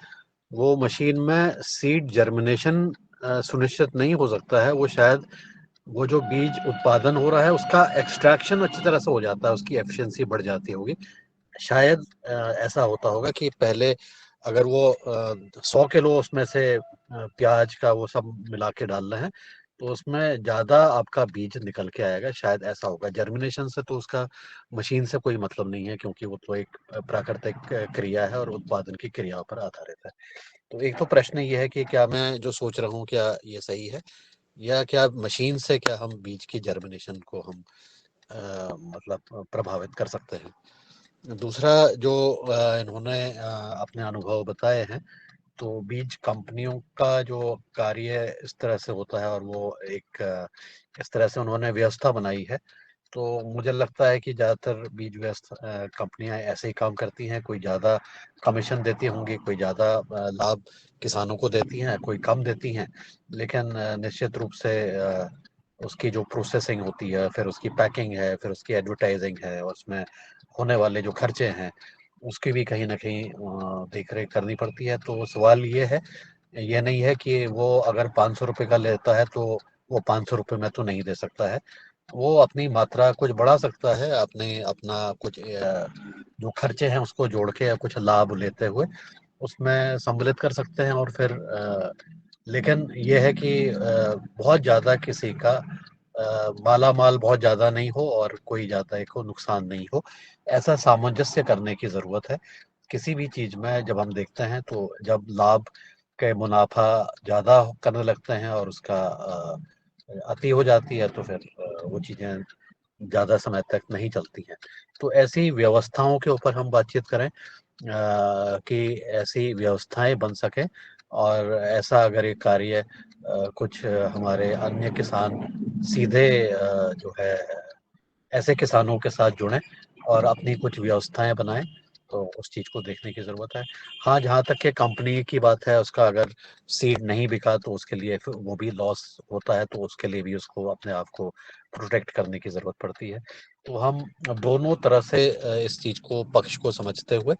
वो मशीन में सीड जर्मिनेशन सुनिश्चित नहीं हो सकता है, वो शायद वो जो बीज उत्पादन हो रहा है उसका एक्सट्रैक्शन अच्छी तरह से हो जाता है, उसकी एफिशिएंसी बढ़ जाती होगी। शायद ऐसा होता होगा कि पहले अगर वो 100 किलो उसमें से प्याज का वो सब मिला के डाल रहे हैं, तो उसमें ज़्यादा आपका बीज निकल के आएगा, शायद ऐसा होगा। जर्मिनेशन से तो उसका मशीन से कोई मतलब नहीं है, क्योंकि वो तो एक प्राकृतिक क्रिया है और उत्पादन की क्रियाओं पर आधारित है। तो एक तो प्रश्न ये है कि क्या मैं जो सोच रहा हूँ, क्या ये सही है, या क्या मशीन से क्या हम बीज की जर्मिनेशन को हम मतलब प्रभावित कर सकते हैं। दूसरा जो इन्होंने अपने अनुभव बताए हैं, तो बीज कंपनियों का जो कार्य इस तरह से होता है और वो एक इस तरह से उन्होंने व्यवस्था बनाई है, तो मुझे लगता है कि ज़्यादातर बीज व्यवस्था कंपनियां ऐसे ही काम करती हैं। कोई ज़्यादा कमीशन देती होंगी, कोई ज़्यादा लाभ किसानों को देती हैं, कोई कम देती हैं, लेकिन निश्चित रूप से उसकी जो प्रोसेसिंग होती है, फिर उसकी पैकिंग है, फिर उसकी एडवर्टाइजिंग है, और उसमें होने वाले जो खर्चे हैं, उसकी भी कहीं न कहीं देख रेख करनी पड़ती है। तो सवाल ये है, ये नहीं है कि वो अगर 500 रुपए का लेता है तो वो 500 रुपए में तो नहीं दे सकता है। वो अपनी मात्रा कुछ बढ़ा सकता है, अपने अपना कुछ जो खर्चे हैं उसको जोड़ के या कुछ लाभ लेते हुए उसमें सम्मिलित कर सकते हैं। और फिर लेकिन ये है कि बहुत ज़्यादा किसी का माला माल बहुत ज़्यादा नहीं हो और कोई ज़्यादा को नुकसान नहीं हो, ऐसा सामंजस्य करने की ज़रूरत है। किसी भी चीज़ में जब हम देखते हैं, तो जब लाभ के मुनाफा ज़्यादा करने लगते हैं और उसका अति हो जाती है, तो फिर वो चीज़ें ज़्यादा समय तक नहीं चलती हैं। तो ऐसी व्यवस्थाओं के ऊपर हम बातचीत करें, कि ऐसी व्यवस्थाएं बन सकें, और ऐसा अगर ये कार्य कुछ हमारे अन्य किसान सीधे जो है ऐसे किसानों के साथ जुड़ें और अपनी कुछ व्यवस्थाएं बनाएं, तो उस चीज़ को देखने की ज़रूरत है। हाँ, जहाँ तक कि कंपनी की बात है, उसका अगर सीड नहीं बिका तो उसके लिए फिर वो भी लॉस होता है, तो उसके लिए भी उसको अपने आप को प्रोटेक्ट करने की ज़रूरत पड़ती है। तो हम दोनों तरह से इस चीज़ को पक्ष को समझते हुए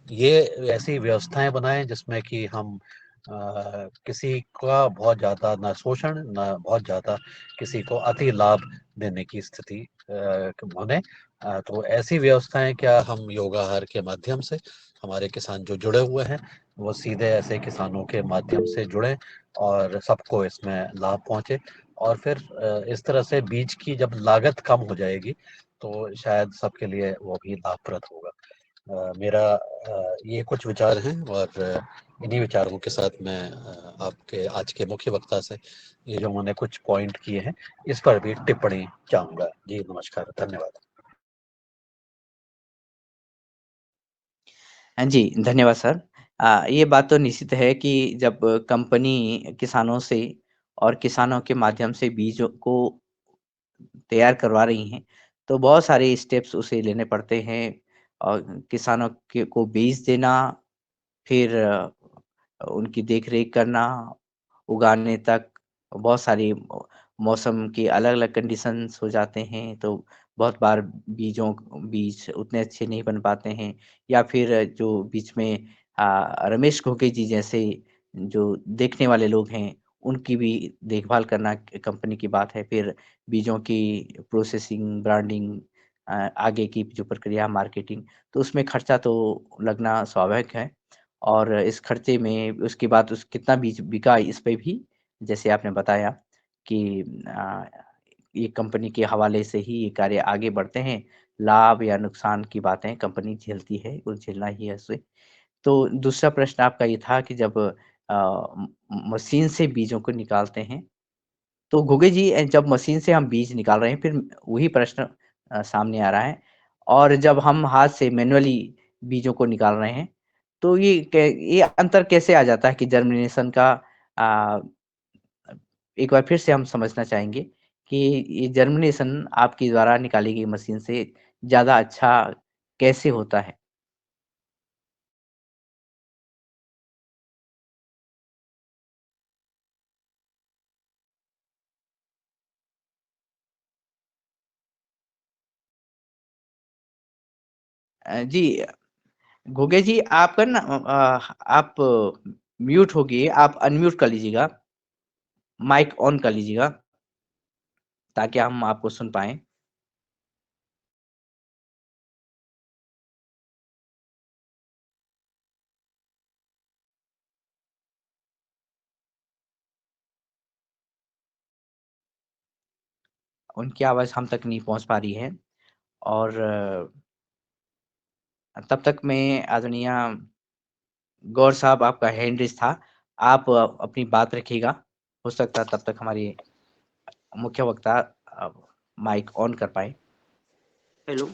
ये ऐसी व्यवस्थाएं बनाएं जिसमें कि हम किसी का बहुत ज़्यादा ना शोषण, ना बहुत ज़्यादा किसी को अति लाभ देने की स्थिति बने। तो ऐसी व्यवस्थाएं क्या हम योगाहार के माध्यम से, हमारे किसान जो जुड़े हुए हैं वो सीधे ऐसे किसानों के माध्यम से जुड़ें और सबको इसमें लाभ पहुंचे, और फिर इस तरह से बीज की जब लागत कम हो जाएगी, तो शायद सबके लिए वो भी लाभप्रद होगा। मेरा ये कुछ विचार हैं, और इन्हीं विचारों के साथ मैं आपके आज के मुख्य वक्ता से ये जो उन्होंने कुछ पॉइंट किए हैं, इस पर भी टिप्पणी चाहूँगा। जी, नमस्कार, धन्यवाद। हाँ जी, धन्यवाद सर। ये बात तो निश्चित है कि जब कंपनी किसानों से और किसानों के माध्यम से बीजों को तैयार करवा रही हैं, तो बहुत सारे स्टेप्स उसे लेने पड़ते हैं और किसानों के को बीज देना, फिर उनकी देख-रेख करना, उगाने तक बहुत सारी मौसम के अलग-अलग कंडीशंस हो जाते हैं, तो बहुत बार बीज उतने अच्छे नहीं बन पाते हैं, या फिर जो बीच में रमेश घोगे जी जैसे जो देखने वाले लोग हैं, उनकी भी देखभाल करना कंपनी की बात है। फिर बीजों की प्रोसेसिंग, ब्रांडिंग, आगे की जो प्रक्रिया मार्केटिंग, तो उसमें खर्चा तो लगना स्वाभाविक है। और इस खर्चे में उसके बाद कितना बीज बिका इस पे भी जैसे आपने बताया कि अ, ये कंपनी के हवाले से ही ये कार्य आगे बढ़ते हैं। लाभ या नुकसान की बातें कंपनी झेलती है, वो झेलना ही है उसे। तो दूसरा प्रश्न आपका ये था कि जब मशीन से बीजों को निकालते हैं, तो गुगे जी जब मशीन से हम बीज निकाल रहे हैं, फिर वही प्रश्न सामने आ रहा है, और जब हम हाथ से मैनुअली बीजों को निकाल रहे हैं, तो ये अंतर कैसे आ जाता है कि जर्मिनेशन का अ, एक बार फिर से हम समझना चाहेंगे कि ये जर्मिनेशन आपके द्वारा निकाली गई मशीन से ज़्यादा अच्छा कैसे होता है? जी, घुगे जी आपका ना आप म्यूट होगिए, आप अनम्यूट कर लीजिएगा, माइक ऑन कर लीजिएगा, ताकि हम आपको सुन पाएँ। उनकी आवाज़ हम तक नहीं पहुँच पा रही है और तब तक मैं आदरणीय गौर साहब आपका हैंड रेज़ था। आप अपनी बात रखिएगा। हो सकता है तब तक हमारी मुख्य वक्ता माइक ऑन कर पाएँ। हेलो।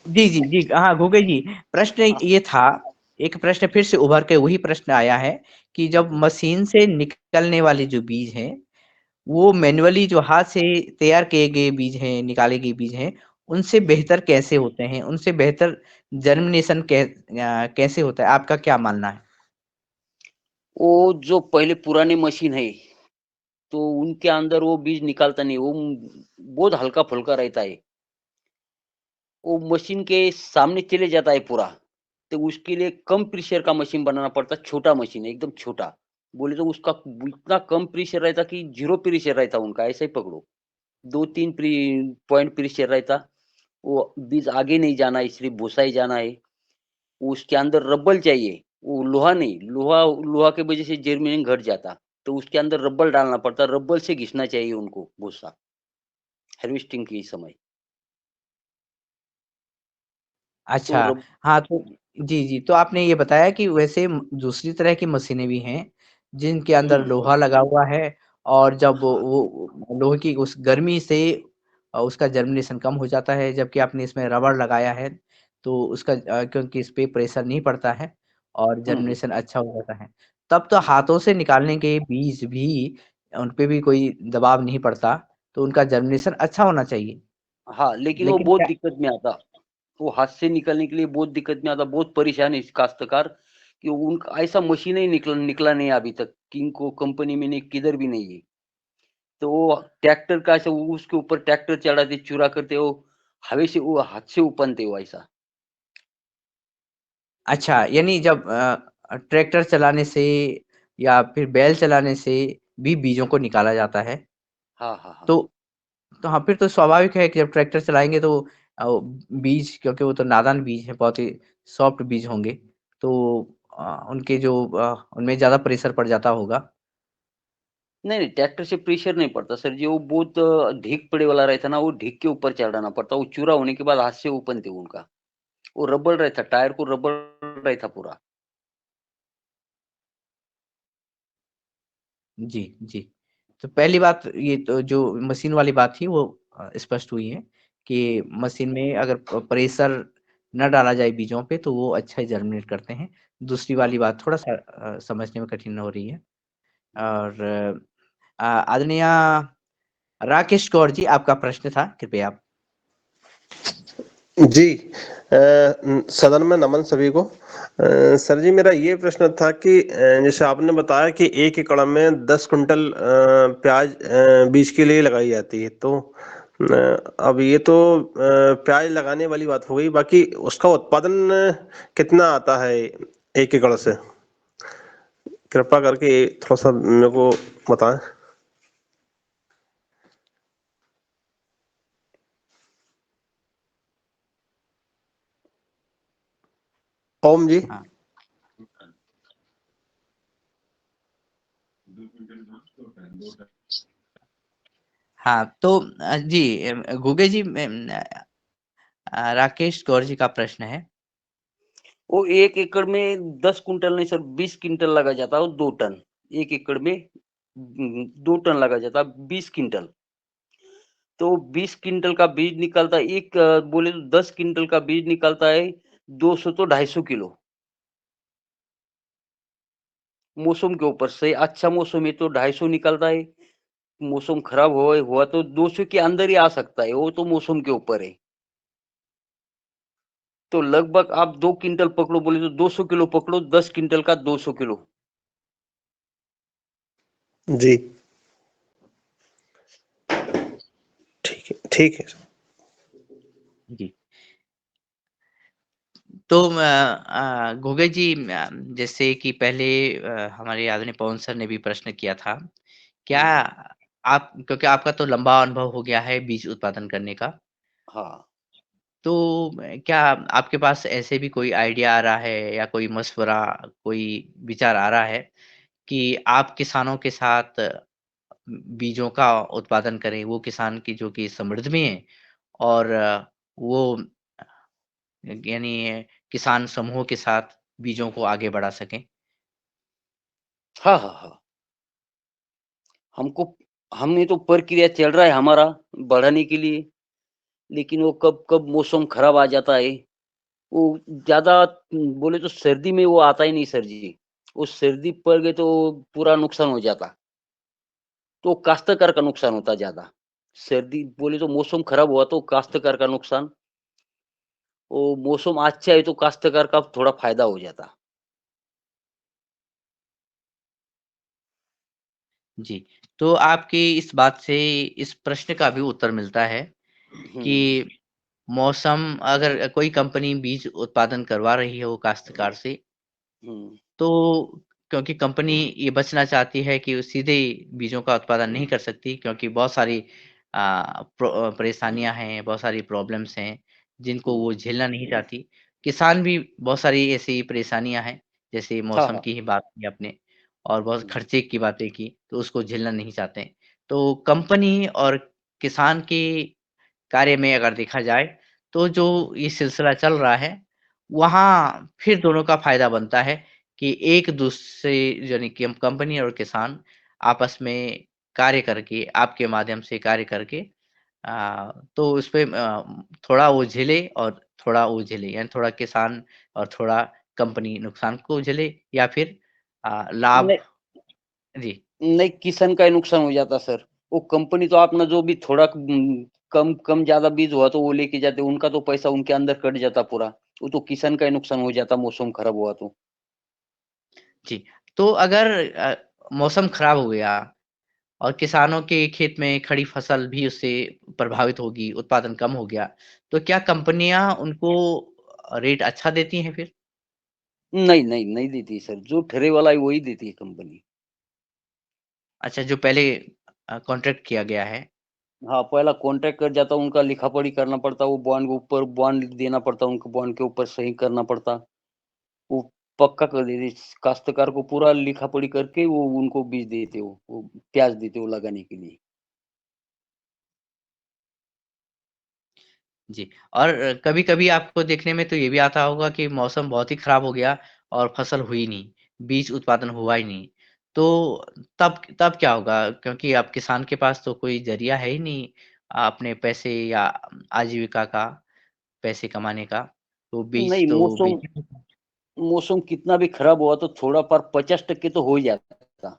जी, जी, जी। हाँ, गोगे जी, प्रश्न हाँ, ये था, एक प्रश्न फिर से उभर के वही प्रश्न आया है कि जब मशीन से निकलने वाले जो बीज हैं, वो मैन्युअली जो हाथ से तैयार किए गए बीज हैं, निकाले गए बीज हैं, उनसे बेहतर कैसे होते हैं? उनसे बेहतर जर्मिनेशन कैसे होता है? आपका क्या मानना है? वो जो पहले पुरानी मशीन है, तो उनके अंदर वो बीज निकालता नहीं, वो बहुत हल्का-फुल्का रहता है। वो मशीन के सामने चले जाता है पूरा, तो उसके लिए कम प्रेशर का मशीन बनाना पड़ता है, छोटा मशीन है, एकदम छोटा। बोले तो उसका इतना कम प्रेशर रहता कि 0 प्रेशर रहता उनका, ऐसा ही पकड़ो। 2-3 पॉइंट प्रेशर रहता, वो बीज आगे नहीं जाना है, सिर्फ भूसा ही जाना है। उसके अंदर रब्बल चाहिए, वो लोहा नहीं, लोहा लोहा की वजह से जर्मेनिंग घट जाता, तो उसके अंदर रब्बल डालना पड़ता, रब्बल से घिसना चाहिए उनको भूसा, हार्वेस्टिंग के समय। तो अच्छा, रब हाँ, तो जी, जी, तो आपने ये बताया कि वैसे दूसरी तरह की मशीनें भी हैं, जिनके अंदर हुँ, लोहा लगा हुआ है और जब हाँ, वो लोहे की उस गर्मी से उसका जर्मिनेशन कम हो जाता है, जबकि आपने इसमें रबड़ लगाया है, तो उसका क्योंकि इस पे प्रेशर नहीं पड़ता है और हुँ। जर्मिनेशन अच्छा हो जाता है। तब तो हाथों से निकालने के बीज भी उन पे भी कोई दबाव नहीं पड़ता, तो उनका जर्मिनेशन अच्छा होना चाहिए। हाँ, लेकिन वो लेकिन बहुत क्या दिक्कत में आता। वो हाथ से निकालने के लिए बहुत दिक्कत में आता, बहुत परेशान है इस काश्तकार कि उनका ऐसा मशीन ही निकला नहीं अभी तक, किनको कंपनी में नहीं, किधर भी नहीं है। तो वो ट्रैक्टर का ऐसा उसके ऊपर ट्रैक्टर चढ़ाते, चूरा करते वो हवा से वो हाथ से उपनते वो ऐसा। अच्छा, यानी जब ट्रैक्टर चलाने से या फिर बैल चलाने से भी बीजों को निकाला जाता है, हाँ, हाँ, हाँ। तो हाँ, फिर तो स्वाभाविक है कि जब ट्रैक्टर चलाएँगे तो बीज क्योंकि वो तो नादान बीज है, बहुत ही सॉफ्ट बीज होंगे, तो उनके जो उनमें ज़्यादा प्रेशर पड़ जाता होगा। नहीं, नहीं, ट्रैक्टर से प्रेशर नहीं पड़ता सर जी, वो बहुत ढीक पड़े वाला रहता ना, वो ढीक के ऊपर चढ़ाना पड़ता, वो चूरा होने के बाद हाथ से उपनते उनका। वो रबड़ रहता, टायर को रबड़ रहता पूरा। जी, जी। तो पहली बात ये तो जो मशीन वाली बात थी वो स्पष्ट हुई है कि मशीन में अगर प्रेशर ना डाला जाए बीजों पे तो वो अच्छा जर्मिनेट करते हैं। दूसरी वाली हाँ। बात थोड़ा-सा समझने में कठिन हो रही है और आदरणीय राकेश गौर जी आपका प्रश्न था, कृपया आप जी सदन में नमन सभी को। सर जी मेरा ये प्रश्न था कि जैसे आपने बताया कि 1 एकड़ में 10 कुंटल प्याज बीज के लिए लगाई जाती है, तो अब ये तो प्याज लगाने वाली बात हो गई, बाकी उसका उत्पादन कितना आता है 1 एकड़ से? कृपया करके थोड़ा-सा मेरे को बताएँ। ओम जी। हाँ। हाँ, तो जी गुगे जी राकेश गौर जी का प्रश्न है। वो 1 एकड़ में 10 कुंटल नहीं सर, 20 क्विंटल लगा जाता है, 2 टन। 1 एकड़ में 2 टन लगा जाता है, 20 क्विंटल। तो 20 क्विंटल का बीज निकलता है, एक बोले तो 10 क्विंटल का बीज निकलता है 200 तो 250 किलो। मौसम के ऊपर से अच्छा मौसम है तो 250 निकलता है, मौसम खराब हुआ तो 200 के अंदर ही आ सकता है, वो तो मौसम के ऊपर है। तो लगभग आप 2 क्विंटल पकड़ो, बोले तो 200 किलो पकड़ो, 10 क्विंटल का 200 किलो। जी, ठीक है। जी। तो घुगे जी जैसे कि पहले हमारे आदरणीय पवन सर ने भी प्रश्न किया था। क्या हुँ, आप क्योंकि आपका तो लंबा अनुभव हो गया है बीज उत्पादन करने का, हाँ। तो क्या आपके पास ऐसे भी कोई आइडिया आ रहा है या कोई मशवरा, कोई विचार आ रहा है कि आप किसानों के साथ बीजों का उत्पादन करें, वो किसान की जो कि समृद्ध भी हैं और वो यानी किसान समूह के साथ बीजों को आगे बढ़ा सकें? हाँ, हाँ, हाँ। हमको हमने तो प्रक्रिया चल रहा है हमारा बढ़ाने के लिए, लेकिन वो कब मौसम खराब आ जाता है। वो ज़्यादा बोले तो सर्दी में वो आता ही नहीं सर जी। वो सर्दी पड़ गई तो पूरा नुकसान हो जाता। तो काश्तकार का नुकसान होता ज़्यादा। सर्दी बोले तो मौसम खराब हुआ तो काश्तकार का नुकसान, वो मौसम अच्छा है तो काश्तकार का थोड़ा फ़ायदा हो जाता। जी, तो आपकी इस बात से इस प्रश्न का भी उत्तर मिलता है हुँ, कि मौसम अगर कोई कंपनी बीज उत्पादन करवा रही है वो काश्तकार से, हुँ। तो क्योंकि कंपनी ये बचना चाहती है कि वो सीधे बीजों का उत्पादन नहीं कर सकती क्योंकि बहुत सारी परेशानियाँ हैं, बहुत सारी प्रॉब्लम्स हैं, जिनको हुँ, वो झेलना नहीं चाहती। किसान भी बहुत सारी ऐसी परेशानियाँ हैं, जैसे हाँ, मौसम हाँ। की ही बात की आपने और बहुत हुँ, खर्चे की बातें की, तो उसको झेलना नहीं चाहते हैं। तो कंपनी और किसान के कार्य में अगर देखा जाए, तो जो ये सिलसिला चल रहा है, वहाँ फिर दोनों का फ़ायदा बनता है कि एक-दूसरे यानी कि हम कंपनी और किसान आपस में कार्य करके, आपके माध्यम से कार्य करके तो उसपे थोड़ा वो झेले और थोड़ा वो झेले, यानी थोड़ा किसान और थोड़ा कंपनी नुकसान को झेले या फिर लाभ नहीं जी। नहीं, किसान का ही नुकसान हो जाता सर। वो कंपनी तो अपना जो भी थोड़ा कम कम ज़्यादा बीज हुआ तो वो लेके जाते, उनका तो पैसा उनके अंदर कट जाता पूरा। वो तो किसान का ही नुकसान हो जाता मौसम खराब हुआ तो। जी, तो अगर मौसम खराब हो गया और किसानों के खेत में खड़ी फसल भी उससे प्रभावित होगी, उत्पादन कम हो गया, तो क्या कंपनियाँ उनको रेट अच्छा देती हैं फिर? नहीं, नहीं, नहीं देती सर। जो ठहरे वाला है वही देती है कंपनी। अच्छा जो पहले कॉन्ट्रैक्ट किया गया है। हाँ, पहला कॉन्ट्रैक्ट कर जाता, उनका लिखा-पढ़ी करना पड़ता, वो बॉन्ड के ऊपर बॉन्ड देना पड़ता, उनको बॉन्ड के ऊपर सही करना पड़ता। वो पक्का कर देते, काश्तकार को पूरा लिखा-पढ़ी करके वो उनको बीज देते वो प्याज़ देते वो लगाने के लिए। जी, और कभी-कभी आपको देखने में तो ये भी आता होगा कि मौसम बहुत ही खराब हो गया और फसल हुई नहीं, बीज उत्पादन हुआ ही नहीं। तो तब तब क्या होगा? क्योंकि अब किसान के पास तो कोई ज़रिया है ही नहीं अपने पैसे या आजीविका का, पैसे कमाने का, तो बीज नहीं, तो मौसम बेचना मौसम कितना भी खराब हुआ तो थोड़ा पर 50% तो हो ही जाता।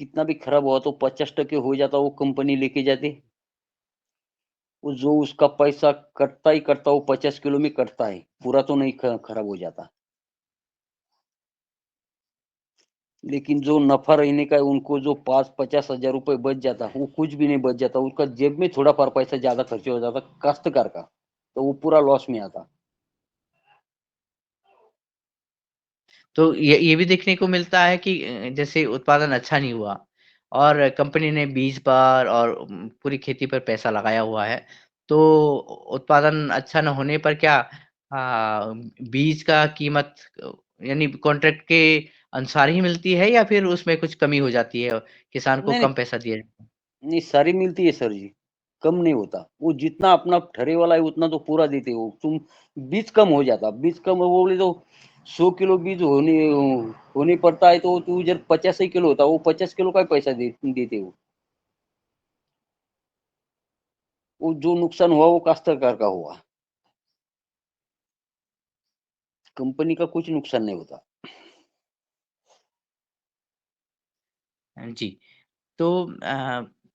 कितना भी खराब हुआ तो 50% हो जाता, वो कंपनी लेके जाती। वो जो उसका पैसा कटता ही कटता, वो 50 किलो में कटता है, पूरा तो नहीं खराब हो जाता। लेकिन जो नफ़ा रहने का है उनको जो 5-50 हज़ार रुपए बच जाता, वो कुछ भी नहीं बच जाता। उसका जेब में थोड़ा फार पैसा ज़्यादा खर्च हो जाता काश्तकार का, तो वो पूरा लॉस में आता। तो ये भी देखने को मिलता है कि जैसे उत्पादन अच्छा नहीं हुआ और कंपनी ने बीज पर और पूरी खेती पर पैसा लगाया हुआ है, तो उत्पादन अच्छा न होने पर क्या बीज का कीमत यानी कॉन्ट्रैक्ट के अनुसार ही मिलती है या फिर उसमें कुछ कमी हो जाती है, किसान को नहीं, नहीं, कम पैसा दिया जाता है? नहीं सारी मिलती है सर जी, कम नहीं होता। वो जितना अपना ठहरे वाला है उतना तो पूरा देते हो। तुम बीज कम हो जाता, बीज कम वो बोले तो 100 किलो बीज होने पड़ता है तो तू इधर 50 ही किलो होता, वो 50 किलो का ही पैसा देते हो। वो जो नुकसान हुआ वो काश्तकार का हुआ, कंपनी का कुछ नुकसान नहीं होता। जी, तो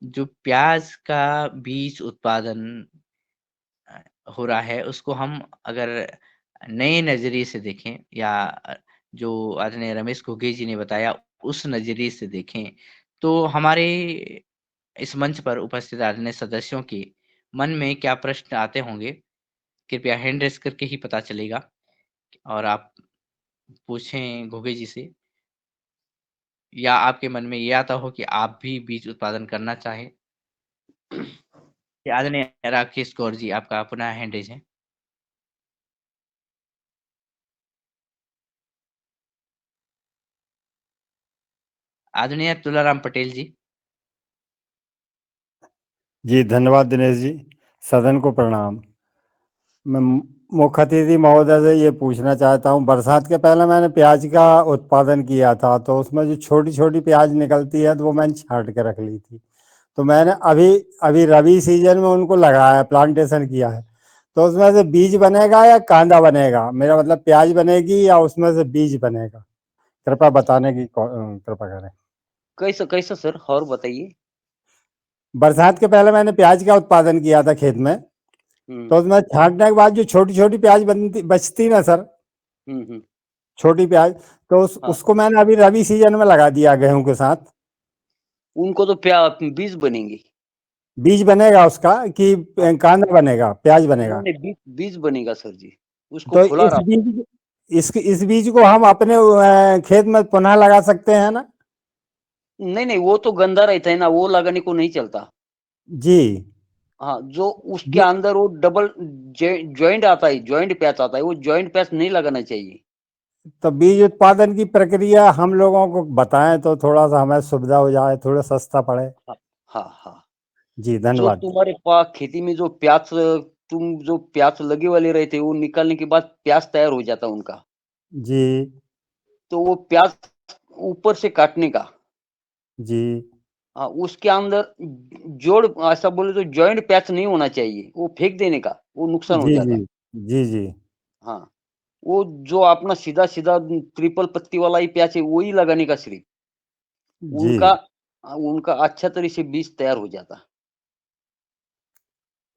जो प्याज़ का बीज उत्पादन हो रहा है, उसको हम अगर नए नज़रिए से देखें या जो आदरणीय रमेश घुगे जी ने बताया, उस नज़रिए से देखें, तो हमारे इस मंच पर उपस्थित आदरणीय सदस्यों के मन में क्या प्रश्न आते होंगे? कृपया हैंड रेज़ करके ही पता चलेगा और आप पूछें घुगे जी से या आपके मन में ये आता हो कि आप भी बीज उत्पादन करना चाहें? आदरणीय राकेश कौर जी, आपका पुनः हैंड रेज़ है। आदरणीय तुलाराम पटेल जी। जी धन्यवाद दिनेश जी, सदन को प्रणाम। मैं मुख्य अतिथि महोदय से ये पूछना चाहता हूँ, बरसात के पहले मैंने प्याज का उत्पादन किया था, तो उसमें जो छोटी छोटी प्याज निकलती है तो वो मैंने छांट के रख ली थी। तो मैंने अभी अभी रबी सीजन में उनको लगाया, प्लांटेशन किया है, तो उसमें से बीज बनेगा या कांदा बनेगा? मेरा मतलब प्याज बनेगी या उसमें से बीज बनेगा? कृपया बताने की कृपा करें। कैसा कैसा सर, और बताइए। बरसात के पहले मैंने प्याज का उत्पादन किया था खेत में, हम्म तो उसमें छांटने के बाद जो छोटी छोटी प्याज बनती बचती ना सर, हम्म। छोटी प्याज, तो हाँ, उसको मैंने अभी रबी सीजन में लगा दिया गेहूं के साथ। उनको तो बीज बनेंगे। बीज बनेगा उसका कि हाँ, कांदा बनेगा, प्याज नहीं बनेगा? नहीं, बीज बनेगा सर जी, उसको तो फुला इस रहा। बीज इस बीज को हम अपने खेत में पुनः लगा सकते हैं ना? नहीं नहीं, वो तो गंदा रहता है ना, वो लगाने को नहीं चलता। जी। हाँ, जो उसके जी, अंदर वो डबल जॉइंट आता है, जॉइंट पैच आता है, वो जॉइंट पैच नहीं लगाना चाहिए। तो बीज उत्पादन की प्रक्रिया हम लोगों को बताएं तो थोड़ा सा हमें सुविधा हो जाए, थोड़ा सस्ता पड़े। हाँ हाँ हाँ। जी जो धन्यवाद। तुम्हारे पास खेती में जो प्याज, तुम जो प्याज लगे वाले रहते, वो निकालने के बाद प्याज तैयार हो जाता उनका। जी तो वो प्याज ऊपर से काटने का, जी हाँ, उसके अंदर जोड़, ऐसा बोले तो जॉइंट पैच नहीं होना चाहिए, वो फेंक देने का, वो नुकसान हो जी जी जाता। जी जी हाँ, वो जो अपना सीधा सीधा ट्रिपल पत्ती वाला ही प्याज है, वही लगाने का सिर्फ। जी। उनका उनका अच्छा तरह से बीज तैयार हो जाता।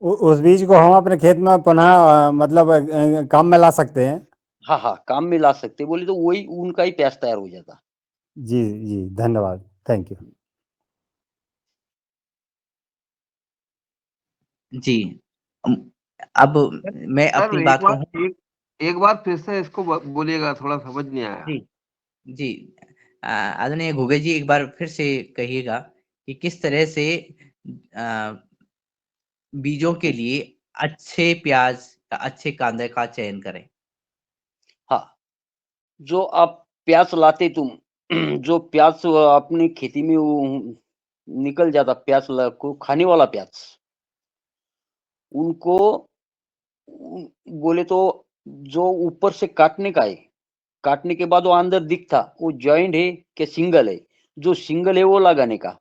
उस बीज को हम अपने खेत में पुनः मतलब काम में ला सकते हैं? हाँ हाँ, काम में ला सकते, बोले तो वही उनका ही प्याज तैयार हो जाता। जी जी धन्यवाद, थैंक यू। जी। अम, अब मैं सर अपनी एक बात बार कहूँ। एक बार फिर से इसको बोलिएगा, थोड़ा समझ नहीं आया। जी जी। आदरणीय घुगे जी, एक बार फिर से कहिएगा कि किस तरह से आ, बीजों के लिए अच्छे प्याज का, अच्छे कांदे का चयन करें। हाँ, जो आप प्याज लाते तुम, जो प्याज अपनी खेती में वो निकल जाता, प्याज को खाने वाला प्याज, उनको बोले तो जो ऊपर से काटने का है, काटने के बाद वो अंदर दिखता, वो जॉइंट है कि सिंगल है, जो सिंगल है वो लगाने का।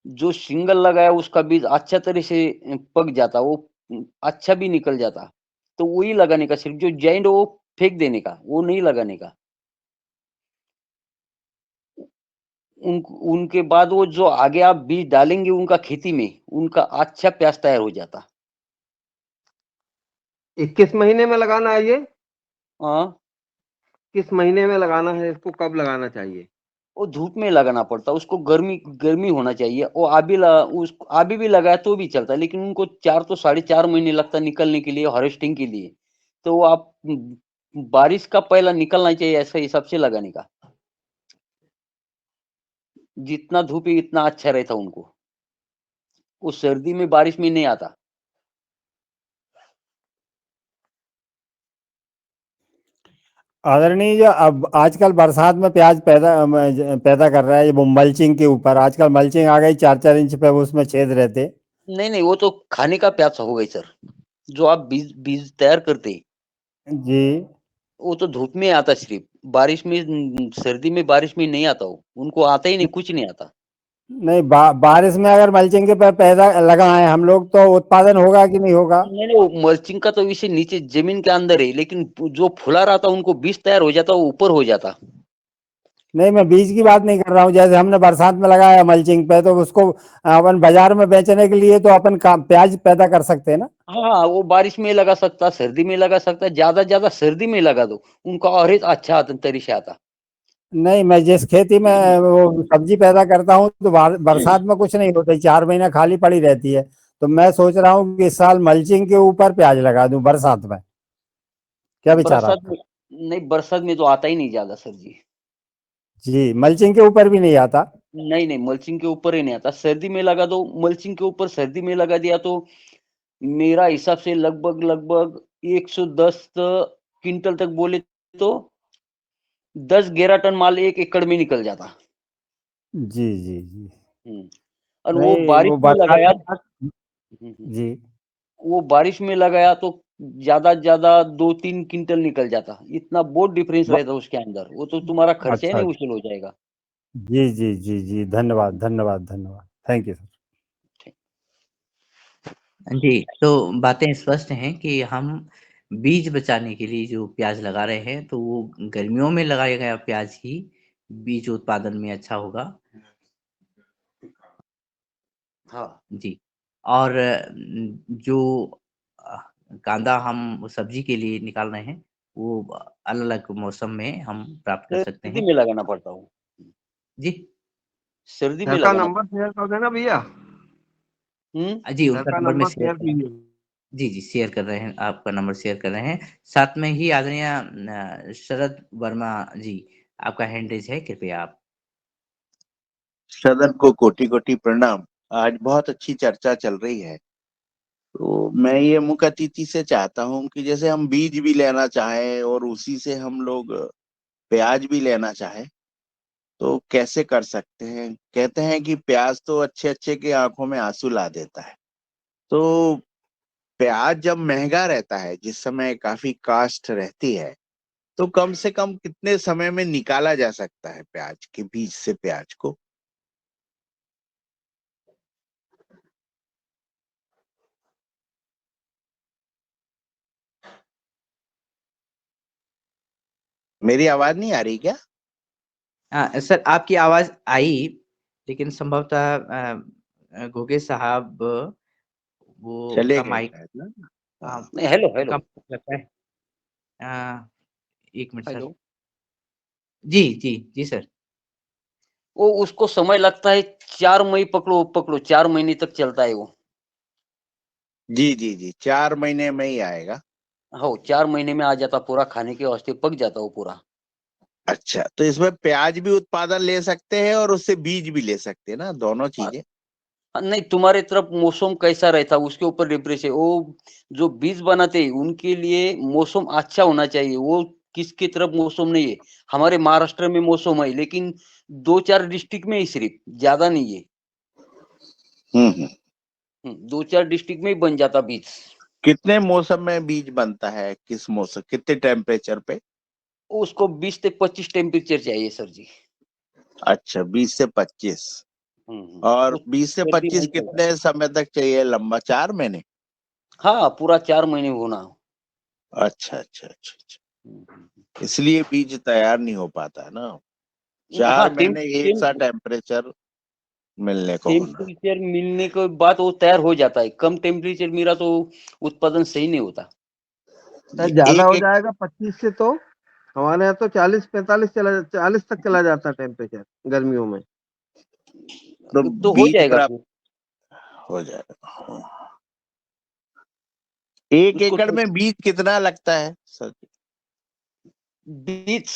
जो सिंगल लगाया उसका बीज अच्छा तरह से पक जाता, वो अच्छा भी निकल जाता, तो वही लगाने का। सिर्फ जो जॉइंट वो फेंक देने का, वो नहीं लगाने का। उनके बाद वो जो आगे आप बीज डालेंगे उनका खेती में, उनका अच्छा प्याज तैयार हो जाता। 21 महीने में लगाना है ये? हाँ, किस महीने में लगाना है इसको, कब लगाना चाहिए? वो धूप में लगाना पड़ता, उसको गर्मी गर्मी होना चाहिए। वो अभी भी लगाया तो भी चलता है, लेकिन उनको 4 तो 4.5 महीने लगता निकलने के लिए, हार्वेस्टिंग के लिए। तो वो आप बारिश का पहला निकलना चाहिए, ऐसा हिसाब से लगाने का। जितना धूप है इतना अच्छा रहता उनको, वो सर्दी में बारिश में नहीं आता। आदरणीय, जो अब आजकल बरसात में प्याज पैदा कर रहा है, ये वो मल्चिंग के ऊपर आजकल मल्चिंग आ गई, 4-4 इंच पे वो उसमें छेद रहते। नहीं नहीं, वो तो खाने का प्याज हो गई सर। जो आप बीज बीज तैयार करते, जी। वो तो धूप में आता सिर्फ, बारिश में सर्दी में बारिश में नहीं आता, वो उनको आता ही नहीं, कुछ नहीं आता। नहीं, बारिश में अगर मल्चिंग के पे पैदा लगाए हम लोग तो उत्पादन होगा कि नहीं होगा? नहीं नहीं, वो मल्चिंग का तो विषय नीचे जमीन के अंदर है, लेकिन जो फुला रहा था उनको बीज तैयार हो जाता, वो ऊपर हो जाता। नहीं, मैं बीज की बात नहीं कर रहा हूँ, जैसे हमने बरसात में लगाया मल्चिंग पे तो उसको अपन बाजार में बेचने के लिए तो अपन प्याज पैदा कर सकते हैं ना? हाँ, वो बारिश में लगा सकता, सर्दी में लगा सकता, ज्यादा ज्यादा सर्दी में लगा दो, उनका और अच्छा तरीके से आता। नहीं, मैं जिस खेती में वो सब्जी पैदा करता हूँ तो बरसात में कुछ नहीं होता, 4 महीना खाली पड़ी रहती है। तो मैं सोच रहा हूँ कि इस साल मल्चिंग के ऊपर प्याज लगा दूं बरसात में। क्या विचार बरसात आपका? में नहीं, बरसात में तो आता ही नहीं ज्यादा सर जी। जी, मल्चिंग के ऊपर भी नहीं आता? नहीं नहीं, मल्चिंग के ऊपर ही नहीं आता, सर्दी में लगा दो, मल्चिंग के ऊपर सर्दी में लगा दिया तो मेरा हिसाब से लगभग लगभग 110 क्विंटल तक बोले तो 10-11 टन माल 1 एकड़ में निकल जाता। जी, जी, जी। और वो नहीं, बारिश वो में बरसात लगाया के बाद जी। वो बारिश में लगाया तो ज़्यादा से ज़्यादा 2-3 क्विंटल निकल जाता। इतना बहुत डिफरेंस ब रहता उसके अंदर। वो तो तुम्हारा खर्चा ही अच्छा। नहीं वसूल हो जाएगा। जी, जी, जी, जी। धन्यवाद, धन्यवाद, धन्यवाद। Thank you sir. जी, तो बातें स्पष्ट हैं कि हम बीज बचाने के लिए जो प्याज़ लगा रहे हैं, तो वो गर्मियों में लगाया गया प्याज़ ही बीज उत्पादन में अच्छा होगा। हाँ। जी, और जो कांदा हम सब्ज़ी के लिए निकाल रहे हैं, वो अलग-अलग मौसम में हम प्राप्त कर सकते सर्दी हैं। में लगाना पड़ता वो। जी? सर्दी में घर का लगाना नंबर शेयर कर देना भैया। जी, घर उनका का नंबर मैं नंबर शेयर शेयर कर रहा हूँ। कीजिए। जी, जी, शेयर कर रहे हैं, आपका नंबर शेयर कर रहे हैं। साथ में ही आदरणीय शरद वर्मा जी, आपका हैंड रेज़ है, कृपया आप सदन को कोटि-कोटि प्रणाम। आज बहुत अच्छी चर्चा चल रही है। तो मैं ये मुख्य अतिथि से चाहता हूँ कि जैसे हम बीज भी लेना चाहें और उसी से हम लोग प्याज भी लेना चाहें, तो कैसे कर सकते हैं? कहते हैं कि प्याज तो अच्छे-अच्छे की आँखों में आँसू ला देता है। तो प्याज जब महँगा रहता है, जिस समय काफ़ी कॉस्ट रहती है, तो कम से कम कितने समय में निकाला जा सकता है प्याज के बीज से प्याज को? मेरी आवाज़ नहीं आ रही क्या? सर आपकी आवाज़ आई, लेकिन संभवतः घुगे साहब वो चले का गए माइक शायद ना? नहीं, हेलो, उनका हेलो। लगता है 1 मिनट सर। हेलो। जी, जी, जी सर। वो उसको समय लगता है 4 मई पकड़ो 4 महीने तक चलता है वो। जी, जी, जी, 4 महीने में ही आएगा। हो 4 महीने में आ जाता पूरा खाने के वास्ते पक जाता वो पूरा। अच्छा, तो इसमें प्याज भी उत्पादन ले सकते हैं और उससे बीज भी ले सकते हैं ना, दोनों चीज़ें? नहीं तुम्हारे तरफ मौसम कैसा रहता है उसके ऊपर डिपेंड है। वो जो बीज बनाते हैं उनके लिए मौसम अच्छा होना चाहिए। वो किसकी तरफ मौसम नहीं है। हमारे महाराष्ट्र में मौसम है लेकिन 2-4 डिस्ट्रिक्ट में ही सिर्फ, ज़्यादा नहीं है। हुँ। 2-4 डिस्ट्रिक्ट में ही बन जाता बीज। कितने मौसम में बीज बनता है? किस मौसम कितने टेम्परेचर पे? उसको 20 से 25 टेम्परेचर चाहिए सर जी। अच्छा, 20 से 25 और उस 20 से सर्दी 25 नहीं चलता। कितने समय तक चाहिए लंबा 4 महीने? हाँ, पूरा 4 महीने होना। अच्छा। इसलिए बीज तैयार नहीं हो पाता है ना? 4 हाँ, महीने एक सा टेम्परेचर मिलने को होना। टेम्परेचर मिलने के बाद वो तैयार हो जाता है। कम टेम्परेचर मिला तो उत्पादन सही नहीं होता। सर ज्यादा हो एक जाएगा 25 से तो हमारे यहाँ तो 40 तक चला जाता टेम्परेचर गर्मियों में। तो हो बीज जाएगा फिर। हो जाएगा। 1 उसको एकड़ तो में बीज कितना लगता है सर? बीज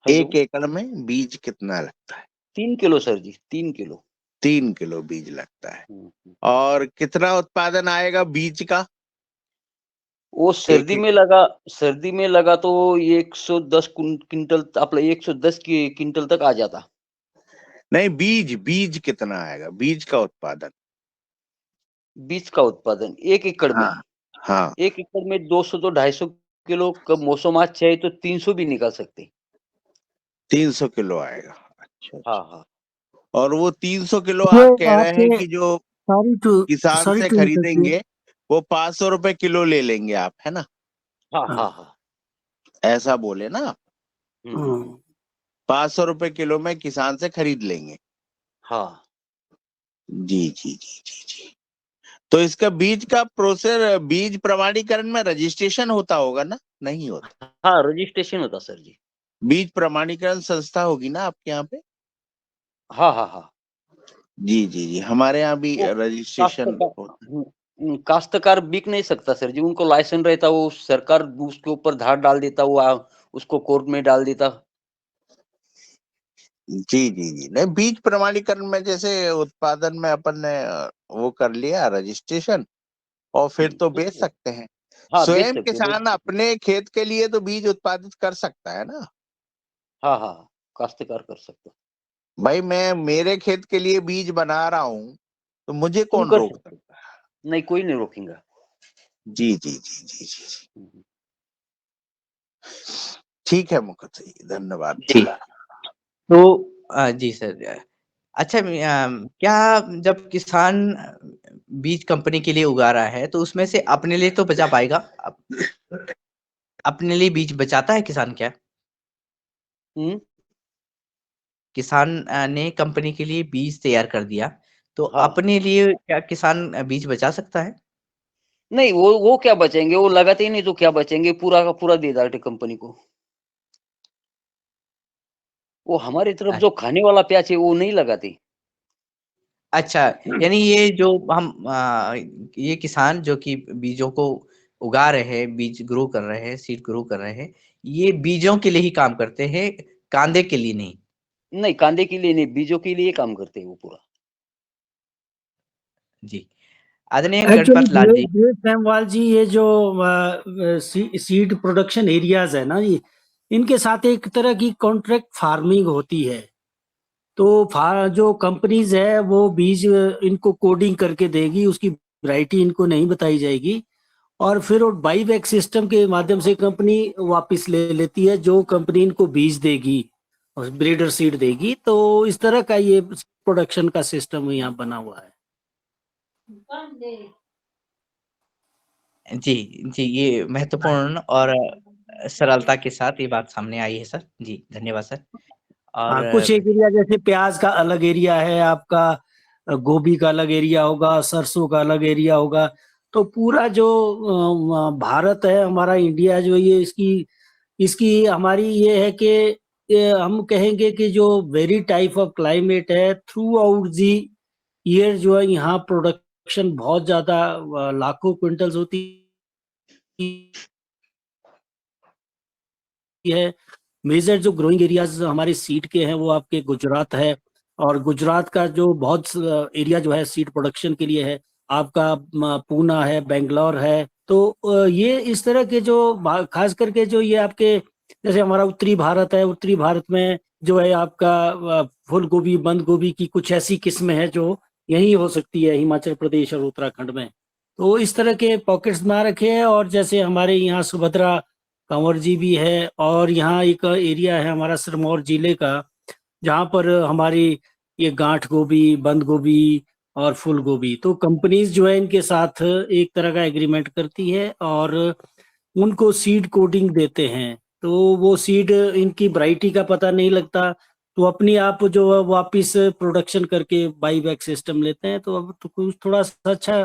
1 एकड़ में बीज कितना लगता है? 3 किलो सर जी, 3 किलो। 3 किलो बीज लगता है। और कितना उत्पादन आएगा बीज का? वो सर्दी में लगा तो 110 क्विंटल आपला 110 क्विंटल तक आ जाता। नहीं, बीज कितना आएगा? बीज का उत्पादन? बीज का उत्पादन 1 एकड़ में। हाँ। 1 एकड़ में 200 तो 250 किलो। कब मौसम अच्छा है तो 300 भी निकाल सकते। 300 किलो आएगा। अच्छा। हाँ। और वो 300 किलो ये आप कह रहे हैं आपने कि जो किसान सॉरी से टू इंटरप्ट यू। खरीदेंगे वो 500 रुपए किलो ले लेंगे आप, है ना? हाँ। ऐसा बोले ना आप? 500 रुपए किलो में किसान से खरीद लेंगे। हाँ। जी। तो इसका बीज का प्रोसेस बीज प्रमाणीकरण में रजिस्ट्रेशन होता होगा ना? नहीं होता? हाँ, रजिस्ट्रेशन होता सर जी। बीज प्रमाणीकरण संस्था होगी ना आपके यहाँ पे? हाँ। जी। हमारे यहाँ भी वो रजिस्ट्रेशन होता है। काश्तकार बिक नहीं सकता सर जी। उनको लाइसेंस रहता वो सरकार उसके ऊपर धार डाल देता वो उसको कोर्ट में डाल देता। जी। नहीं, बीज प्रमाणीकरण में जैसे उत्पादन में अपन ने वो कर लिया रजिस्ट्रेशन और फिर तो बेच सकते हैं। हाँ, बेच स्वयं सकते हैं, किसान अपने खेत के लिए तो बीज उत्पादित कर सकता है ना। हाँ, हाँ, काश्तकार कर सकते हैं। भाई मैं मेरे खेत के लिए बीज बना रहा हूँ, तो मुझे तुम कौन कर रोक सकते सकता है? हो। नहीं, कोई नहीं रोकेगा। जी जी जी जी जी, ठीक है मुखर्जी जी, धन्यवाद। जी। तो जी सर, अच्छा क्या जब किसान बीज कंपनी के लिए उगा रहा है तो उसमें से अपने लिए तो बचा पाएगा? अपने लिए बीज बचाता है किसान क्या? किसान ने कंपनी के लिए बीज तैयार कर दिया, तो हाँ। अपने लिए क्या किसान बीज बचा सकता है? नहीं, वो क्या बचेंगे, वो लगाते ही नहीं तो क्या बचेंगे, पूरा का पूरा दे डालते कंपनी को। वो हमारी तरफ जो खाने वाला प्याज है वो नहीं लगाते। अच्छा, यानी ये जो हम ये किसान जो कि बीजों को उगा रहे हैं, बीज ग्रो कर रहे हैं, सीड ग्रो कर रहे हैं, ये बीजों के लिए ही काम करते हैं, कांदे के लिए नहीं। नहीं, कांदे के लिए नहीं, बीजों के लिए काम करते हैं वो पूरा। जी, आदरणीय एक्चुअली गणपत लाल जी। दिनेश सेमवाल जी, ये जो सीड प्रोडक्शन एरियाज है ना जी, इनके साथ एक तरह की कॉन्ट्रैक्ट फार्मिंग होती है। तो जो कंपनीज है वो बीज इनको कोडिंग करके देगी, उसकी वैरायटी इनको नहीं बताई जाएगी, और फिर वो बाई बैक सिस्टम के माध्यम से कंपनी वापस ले लेती है जो कंपनी इनको बीज देगी और ब्रीडर सीड देगी। तो इस तरह का ये प्रोडक्शन का सिस्टम यहाँ बना हुआ है। जी, जी, ये महत्वपूर्ण और सरलता के साथ ये बात सामने आई है सर। जी, धन्यवाद सर। और हाँ, कुछ एक एरिया जैसे प्याज का अलग एरिया है आपका, गोभी का अलग एरिया होगा, सरसों का अलग एरिया होगा। तो पूरा जो भारत है हमारा, इंडिया जो, ये इसकी इसकी हमारी ये है कि हम कहेंगे कि जो वेरी टाइप ऑफ क्लाइमेट है थ्रू आउट दी ईयर, जो है यहाँ प्रोडक्शन बहुत ज्यादा लाखों क्विंटल्स होती है। मेजर जो ग्रोइंग एरियाज हमारे सीड के हैं वो आपके गुजरात है, और गुजरात का जो बहुत एरिया जो है सीड प्रोडक्शन के लिए है आपका पूना है, बेंगलोर है। तो ये इस तरह के जो खास करके जो ये आपके जैसे हमारा उत्तरी भारत है, उत्तरी भारत में जो है आपका फूल गोभी, बंद गोभी की कुछ ऐसी किस्में हैं जो यही हो सकती है हिमाचल प्रदेश और उत्तराखंड में। तो इस तरह के पॉकेट्स बना रखे हैं। और जैसे हमारे यहाँ सुभद्रा कंवर जी भी है, और यहाँ एक एरिया है हमारा सिरमौर जिले का जहाँ पर हमारी ये गांठ गोभी, बंद गोभी और फूल गोभी, तो कंपनीज जो है इनके साथ एक तरह का एग्रीमेंट करती है और उनको सीड कोडिंग देते हैं। तो वो सीड इनकी वैरायटी का पता नहीं लगता, तो अपनी आप जो है वापिस प्रोडक्शन करके बाई बैक सिस्टम लेते हैं। तो अब तो कुछ थोड़ा सा अच्छा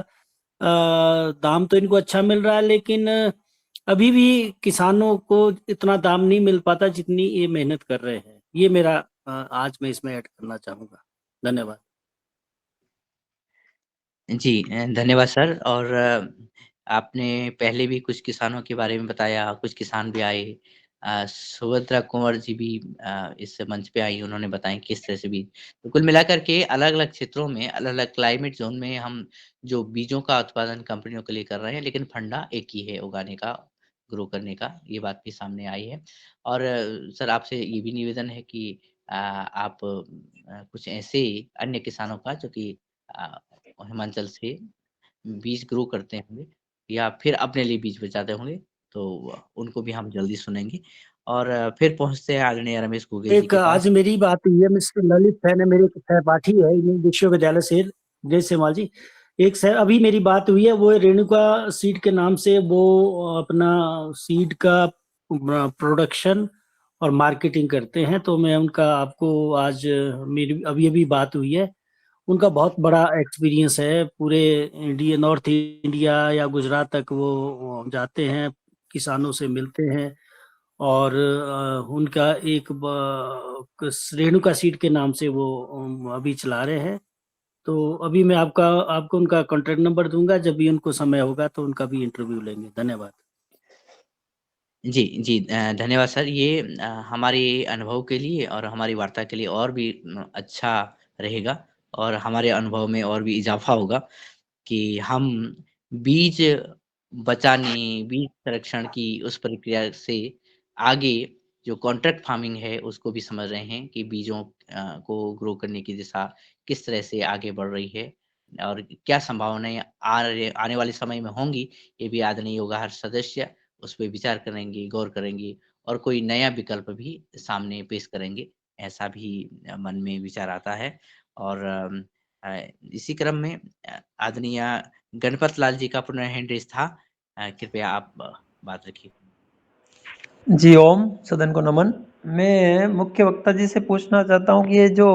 दाम तो इनको अच्छा मिल रहा है, लेकिन अभी भी किसानों को इतना दाम नहीं मिल पाता जितनी ये मेहनत कर रहे हैं। ये मेरा आज मैं इसमें ऐड करना चाहूंगा। धन्यवाद। जी, धन्यवाद सर। और आपने पहले भी कुछ किसानों के बारे में बताया, कुछ किसान भी आए। सुभद्रा कुंवर जी भी इस मंच पे आई, उन्होंने बताया किस तरह से भी। तो कुल मिलाकर के अलग-अलग क्षेत्रों में, अलग-अलग क्लाइमेट ज़ोन में हम जो बीजों का उत्पादन कंपनियों के लिए कर रहे हैं, लेकिन फंडा एक ही है उगाने का, ग्रो करने का, ये बात भी सामने आई है। और सर आपसे ये भी निवेदन है कि आप कुछ ऐसे अन्य किसानों का जो कि अ, हिमाचल से बीज ग्रो करते होंगे या फिर अपने लिए बीज बचाते होंगे, तो उनको भी हम जल्दी सुनेंगे। और फिर पहुँचते हैं आदरणीय रमेश घुगे जी एक के आज पास। मेरी बात हुई है, मिस्टर ललित है मेरे एक सहपाठी है इंडियन विश्वविद्यालय से, जय सेमाल जी। अभी मेरी बात हुई है, वो रेणुका सीड के नाम से वो अपना सीड का प्रोडक्शन और मार्केटिंग करते हैं। तो मैं उनका आपको आज मेरी अभी अभी बात हुई है, उनका बहुत बड़ा एक्सपीरियंस है। पूरे इंडिया, नॉर्थ इंडिया या गुजरात तक वो जाते हैं, किसानों से मिलते हैं, और उनका एक रेणुका सीड के नाम से वो अभी चला रहे हैं। तो अभी मैं आपको उनका कॉन्टैक्ट नंबर दूंगा, जब भी उनको समय होगा तो उनका भी इंटरव्यू लेंगे। धन्यवाद। जी, जी, धन्यवाद सर। ये हमारे अनुभव के लिए और हमारी वार्ता के लिए और भी अच्छा रहेगा, और हमारे अनुभव में और भी इज़ाफ़ा होगा कि हम बीज बचाने, बीज संरक्षण की उस प्रक्रिया से आगे जो कॉन्ट्रैक्ट फार्मिंग है उसको भी समझ रहे हैं कि बीजों को ग्रो करने की दिशा किस तरह से आगे बढ़ रही है और क्या संभावनाएं आने वाले समय में होंगी, ये भी आदरणीय योगाहार सदस्य उस पर विचार करेंगे, गौर करेंगे और कोई नया विकल्प भी सामने पेश करेंगे, ऐसा भी मन में विचार आता है। और इसी क्रम में आदरणीय गणपत लाल जी का पुनः हैंड रेज था, कृपया आप बात रखिए। जी ओम, सदन को नमन। मैं मुख्य वक्ता जी से पूछना चाहता हूँ कि ये जो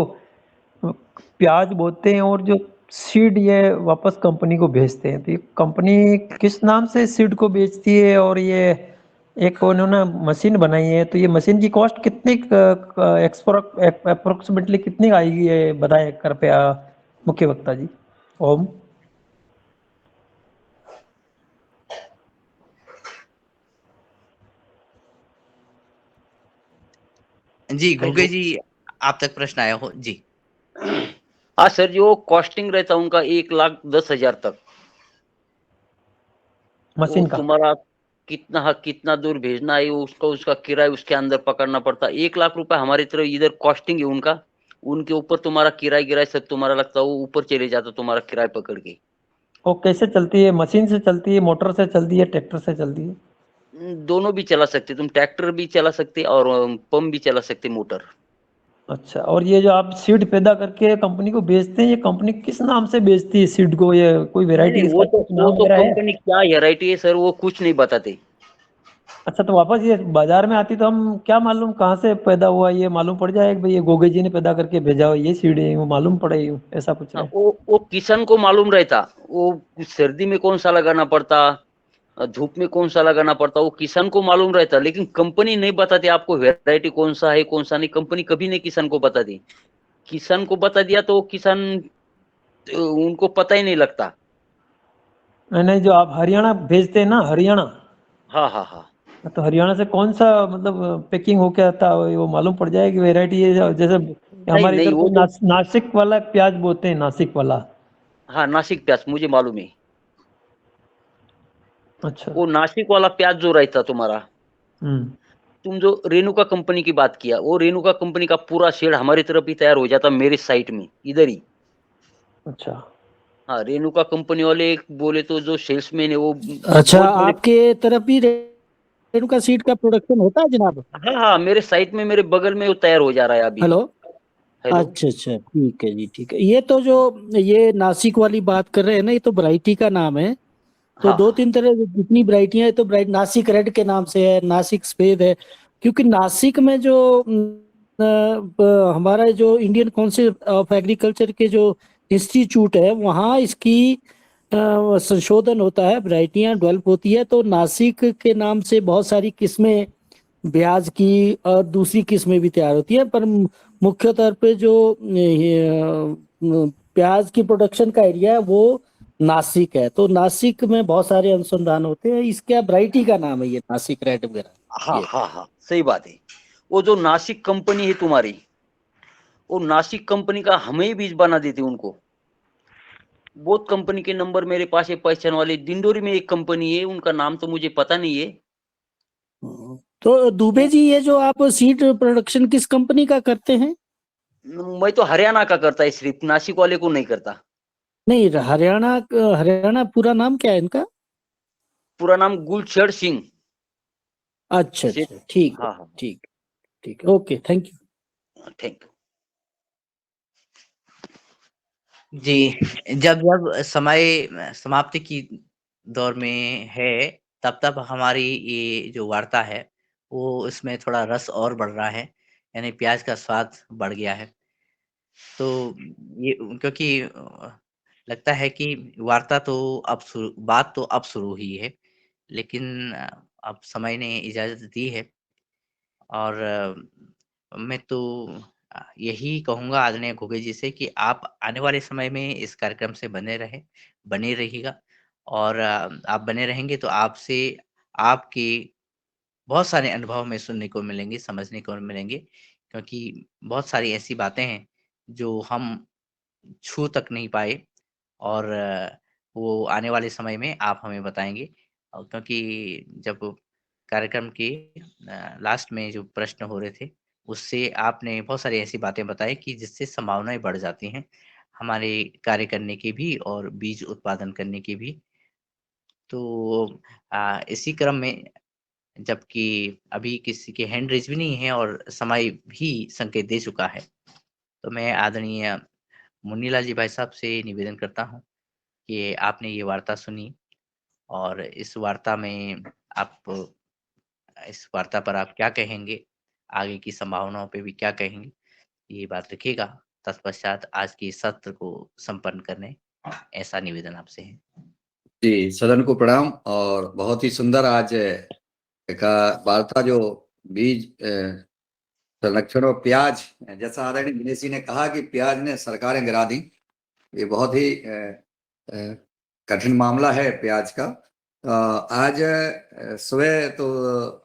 प्याज बोते हैं और जो सीड ये वापस कंपनी को भेजते हैं, तो ये कंपनी किस नाम से सीड को बेचती है और ये एक उन्होंने मशीन बनाई है, तो ये मशीन की कॉस्ट कितनी अप्रोक्सीमेटली कितनी आएगी, ये बताएं कृपया मुख्य वक्ता जी। ओम। जी घुगे जी, आप तक प्रश्न आया हो जी। हाँ सर, जो कॉस्टिंग रहता है उनका 1,10,000 तक मशीन का तुम्हारा कितना दूर भेजना है, उसका किराया उसके अंदर पकड़ना पड़ता है। 1,00,000 रुपए हमारी तरफ इधर कॉस्टिंग है उनका, उनके ऊपर तुम्हारा किराया सब तुम्हारा लगता है, वो ऊपर चले जाता तुम्हारा किराया पकड़ के। और कैसे चलती है? मशीन से चलती है, मोटर से चलती है, ट्रैक्टर से चलती है? दोनों भी चला सकते, तुम ट्रैक्टर भी चला सकते और पंप भी चला सकते, मोटर। अच्छा, और ये जो आप सीड पैदा करके कंपनी को बेचते हैं, ये कंपनी किस नाम से बेचती है सीड को? ये कोई वैरायटी नहीं, इसका कुछ नाम वो तो वगैरह है? कंपनी क्या वैरायटी है सर, वो कुछ नहीं बताते। अच्छा, तो वापस ये बाजार में आती तो हम क्या मालूम कहाँ से पैदा हुआ, ये मालूम पड़ जाए कि भाई ये गोगे जी ने पैदा करके भेजा हो, ये सीड है, वो मालूम पड़े, ऐसा कुछ हाँ, है? वो किसान को मालूम रहता, वो सर्दी में कौन सा लगाना पड़ता, धूप में कौन सा लगाना पड़ता, वो किसान को मालूम रहता, लेकिन कंपनी नहीं बताती आपको वैरायटी कौन सा है कौन सा नहीं। कंपनी कभी नहीं किसान को बता दी, किसान को बता दिया तो किसान उनको पता ही नहीं लगता। नहीं, जो आप हरियाणा भेजते हैं ना, हरियाणा, हाँ हाँ हाँ, तो हरियाणा से कौन सा मतलब पैकिंग होके आता है, वो मालूम पड़ जाएगी वैरायटी है? जैसे नहीं हमारे नहीं, इधर वो कोई तो नासिक वाला प्याज बोते हैं, नासिक वाला। हाँ, नासिक प्याज मुझे मालूम है। अच्छा। वो नासिक वाला प्याज जो रहता तुम्हारा, तुम जो रेणुका कंपनी की बात किया, वो रेणुका कंपनी का पूरा शेड हमारी तरफ ही तैयार हो जाता, मेरे साइट में इधर ही। अच्छा। हाँ, रेणुका कंपनी वाले बोले तो जो सेल्समैन है वो अच्छा, बहुत बड़े। आपके तरफ भी रेणुका सीड का प्रोडक्शन होता है जनाब? हाँ हाँ, मेरे साइट में मेरे बगल में वो तैयार हो जा रहा है अभी। हेलो। हेलो। अच्छा अच्छा, ठीक है जी, ठीक है। ये तो जो ये नासिक वाली बात कर रहे हैं ना, ये तो वैरायटी का नाम है। तो हाँ 2-3 तरह की जितनी वैरायटियां है, तो नासिक रेड के नाम से है, नासिक सफेद है। क्योंकि नासिक में जो हमारा जो इंडियन काउंसिल ऑफ एग्रीकल्चर के जो इंस्टीट्यूट है, वहाँ इसकी संशोधन होता है, वैरायटियां डेवलप होती है। तो नासिक के नाम से बहुत सारी किस्में ब्याज की और दूसरी किस्में भी तैयार होती है, पर मुख्य तौर पे जो प्याज की प्रोडक्शन का एरिया है वो नासिक है। तो नासिक में बहुत सारे अनुसंधान होते हैं। इसका वैरायटी का नाम है ये नासिक रेड वगैरह। हाँ हाँ हाँ, सही बात है। वो जो नासिक कंपनी है तुम्हारी, वो नासिक कंपनी का हमें ही बीज बना देती उनको। बहुत कंपनी के नंबर मेरे पास है पहचान वाले। दिंडोरी में एक कंपनी है, उनका नाम तो मुझे पता नहीं है। तो दुबे जी, ये जो आप सीड प्रोडक्शन किस कंपनी का करते हैं? मैं तो हरियाणा का करता है, सिर्फ नासिक वाले को नहीं करता। नहीं, हरियाणा पूरा नाम क्या है इनका? पूरा नाम गुलशेर सिंह। अच्छा अच्छा, ठीक है, हाँ हाँ, ठीक ठीक है, okay, thank you. Thank you. जी, जब जब समय समाप्ति की दौर में है, तब हमारी ये जो वार्ता है वो इसमें थोड़ा रस और बढ़ रहा है, यानी प्याज का स्वाद बढ़ गया है। तो ये क्योंकि लगता है कि वार्ता तो बात तो अब शुरू हुई है, लेकिन अब समय ने इजाज़त दी है और मैं तो यही कहूँगा आदरणीय घुगे जी से कि आप आने वाले समय में इस कार्यक्रम से बने रहिएगा और आप बने रहेंगे तो आपसे आपके बहुत सारे अनुभव हमें सुनने को मिलेंगे, समझने को मिलेंगे, क्योंकि बहुत सारी ऐसी बातें हैं जो हम छू तक नहीं पाए और वो आने वाले समय में आप हमें बताएँगे क्योंकि जब कार्यक्रम के लास्ट में जो प्रश्न हो रहे थे, उससे आपने बहुत सारी ऐसी बातें बताई कि जिससे संभावनाएँ बढ़ जाती हैं, हमारे कार्य करने की भी और बीज उत्पादन करने की भी। तो इसी क्रम में जबकि अभी किसी के हैंड रेज़ भी नहीं है और समय भी संकेत दे चुका है, तो मैं आदरणीय मुन्नीलाल जी भाई साहब से निवेदन करता हूँ कि आपने ये वार्ता सुनी और इस वार्ता में आप इस वार्ता पर आप क्या कहेंगे? आगे की संभावनाओं पे भी क्या कहेंगे? ये बात रखिएगा। तत्पश्चात आज के सत्र को संपन्न करने ऐसा निवेदन आपसे है। जी, सदन को प्रणाम। और बहुत ही सुंदर आज का वार्ता जो बीज संरक्षण और प्याज, जैसा आदरणीय दिनेश जी ने कहा कि प्याज ने सरकारें गिरा दी, ये बहुत ही कठिन मामला है प्याज का। आज सुबह तो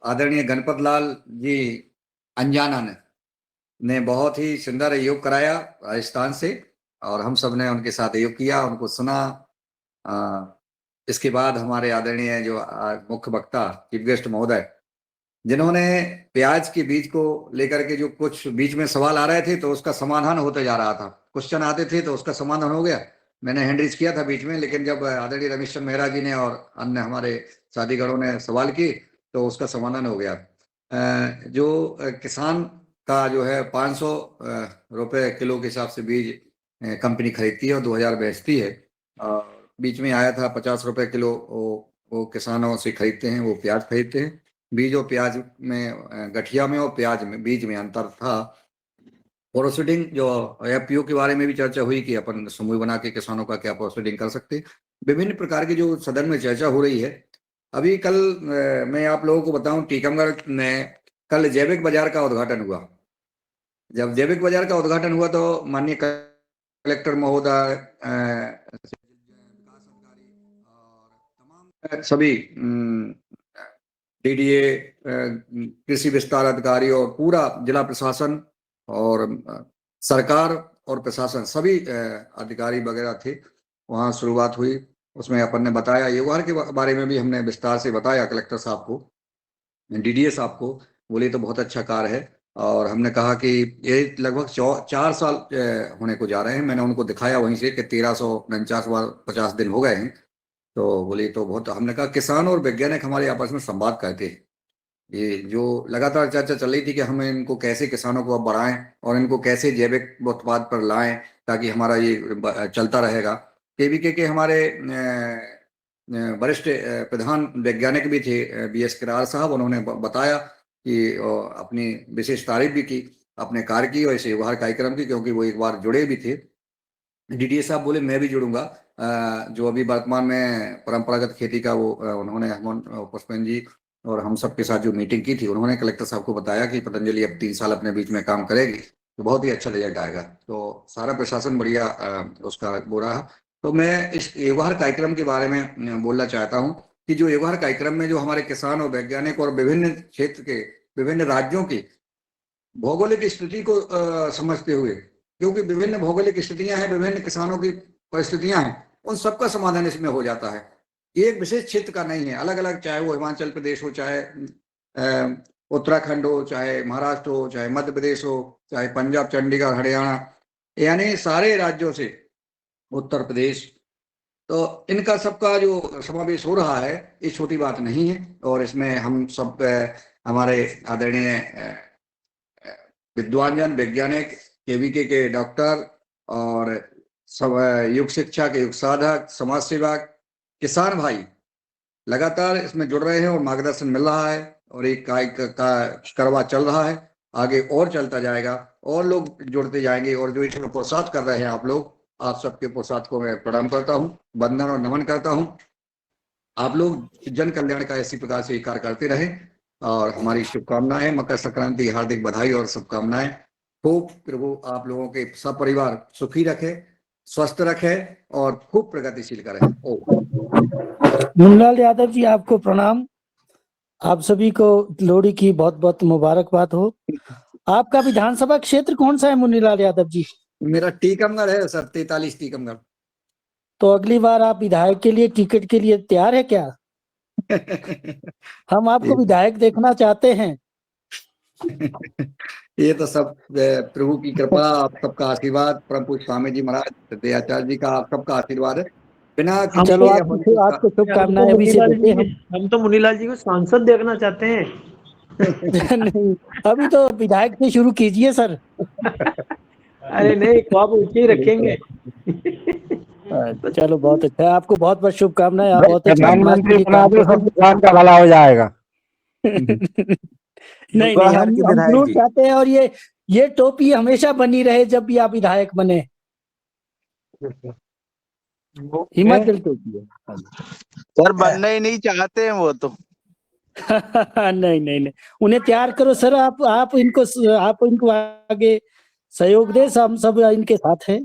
आदरणीय गणपत लाल जी अंजाना ने बहुत ही सुंदर योग कराया राजस्थान से, और हम सब ने उनके साथ योग किया, उनको सुना। इसके बाद हमारे आदरणीय जो मुख्य वक्ता चीफ गेस्ट महोदय, जिन्होंने प्याज के बीज को लेकर के जो कुछ बीच में सवाल आ रहे थे तो उसका समाधान होते जा रहा था, क्वेश्चन आते थे तो उसका समाधान हो गया। मैंने हैंड रेज किया था बीच में, लेकिन जब आदरणीय रमेश चंद्र मेहरा जी ने और अन्य हमारे साथीगणों ने सवाल किए तो उसका समाधान हो गया। जो किसान का जो है 500 रुपये किलो के हिसाब से बीज कंपनी खरीदती है और 2000 बेचती है। बीच में आया था 50 रुपये किलो, वो किसानों से खरीदते हैं, वो प्याज खरीदते हैं। बीज और प्याज में, गठिया में और प्याज में बीज में अंतर था। प्रोसीडिंग जो एफपीओ के बारे में भी चर्चा हुई कि अपन समूह बना के किसानों का क्या प्रोसीडिंग कर सकते। विभिन्न प्रकार की जो सदन में चर्चा हो रही है। अभी कल मैं आप लोगों को बताऊं, टीकमगढ़ में कल जैविक बाजार का उद्घाटन हुआ। जब जैविक बाजार का उद्घाटन हुआ तो माननीय कलेक्टर महोदय, सभी डीडीए, कृषि विस्तार अधिकारी और पूरा जिला प्रशासन और सरकार और प्रशासन, सभी अधिकारी वगैरह थे। वहाँ शुरुआत हुई, उसमें अपन ने बताया योगार के बारे में भी हमने विस्तार से बताया कलेक्टर साहब को, डीडीए साहब को। बोले तो बहुत अच्छा कार्य है, और हमने कहा कि ये लगभग 4 साल होने को जा रहे हैं। मैंने उनको दिखाया वहीं से कि 1349 दिन हो गए हैं। तो बोले तो बहुत, हमने कहा किसान और वैज्ञानिक हमारे आपस में संवाद करते हैं। ये जो लगातार चर्चा चल रही थी कि हमें इनको कैसे किसानों को अब बढ़ाएं और इनको कैसे जैविक उत्पाद पर लाएं ताकि हमारा ये चलता रहेगा। केवीके के हमारे वरिष्ठ प्रधान वैज्ञानिक भी थे बीएस किरार साहब, उन्होंने बताया कि अपनी विशेष तारीफ भी की अपने कार्य की और इस व्यवहार कार्यक्रम की, क्योंकि वो एक बार जुड़े भी थे। डीडीए साहब बोले मैं भी जुड़ूंगा। जो अभी वर्तमान में परंपरागत खेती का वो उन्होंने पुष्पन जी और हम सबके साथ जो मीटिंग की थी, उन्होंने कलेक्टर साहब को बताया कि पतंजलि अब 3 साल अपने बीच में काम करेगी तो बहुत ही अच्छा रिजल्ट आएगा। तो सारा प्रशासन बढ़िया उसका वो रहा। तो मैं इस व्यवहार कार्यक्रम के बारे में बोलना चाहता हूँ कि जो व्यवहार कार्यक्रम में जो हमारे किसान और वैज्ञानिक और विभिन्न क्षेत्र के विभिन्न राज्यों की भौगोलिक स्थिति को समझते हुए, क्योंकि विभिन्न भौगोलिक स्थितियां हैं, विभिन्न किसानों की परिस्थितियां हैं, उन सबका समाधान इसमें हो जाता है। एक विशेष क्षेत्र का नहीं है, अलग अलग, चाहे वो हिमाचल प्रदेश हो, चाहे उत्तराखंड हो, चाहे महाराष्ट्र हो, चाहे मध्य प्रदेश हो, चाहे पंजाब, चंडीगढ़, हरियाणा, यानी सारे राज्यों से, उत्तर प्रदेश, तो इनका सबका जो समावेश हो रहा है ये छोटी बात नहीं है। और इसमें हम सब हमारे आदरणीय विद्वानजन, वैज्ञानिक, केवीके के डॉक्टर और सब युग शिक्षा के युग साधक, समाज सेवक, किसान भाई लगातार इसमें जुड़ रहे हैं और मार्गदर्शन मिल रहा है और एक करवा चल रहा है, आगे और चलता जाएगा और लोग जुड़ते जाएंगे। और जो इसमें प्रोत्साहित कर रहे हैं आप लोग, आप सबके प्रोत्साहित को मैं प्रणाम करता हूँ, वंदन और नमन करता हूँ। आप लोग जन कल्याण का इसी प्रकार से कार्य करते रहें और हमारी शुभकामनाएं। मकर संक्रांति हार्दिक बधाई और शुभकामनाएं। खूब प्रभु आप लोगों के सब परिवार सुखी रखे, स्वस्थ रखे और खूब प्रगतिशील करें। मुन्नीलाल यादव जी आपको प्रणाम। आप सभी को लोहड़ी की बहुत बहुत मुबारकबाद हो। आपका विधानसभा क्षेत्र कौन सा है मुन्नीलाल यादव जी? मेरा टीकमगढ़ है सर, 43 टीकमगढ़। तो अगली बार आप विधायक के लिए टिकट के लिए तैयार है क्या? हम आपको विधायक देखना चाहते हैं। ये तो सब प्रभु की कृपा, आप सबका आशीर्वाद, परम पूज्य स्वामी जी महाराज दयाचार्य जी का आप सबका आशीर्वाद है। बिना किसी चलो के आपको शुभकामनाएं अभी से देते हैं। हम तो मुनीलाल जी को सांसद देखना चाहते हैं। नहीं, अभी तो विधायक से शुरू कीजिए सर। अरे नहीं, ख्वाब ऊंचे ही रखेंगे। चलो बहुत अच्छा, आपको बहुत बहुत शुभकामनाएं। आप बहुत अच्छा प्रधानमंत्री बना दो, सब किसान का भला हो जाएगा। नहीं हम जरूर चाहते हैं, और ये टोपी हमेशा बनी रहे जब भी आप विधायक बने। हिमाचल टोपी है सर, बनना ही नहीं चाहते हैं वो तो। नहीं, उन्हें तैयार करो सर। आप इनको आगे सहयोग दे, हम सब इनके साथ हैं।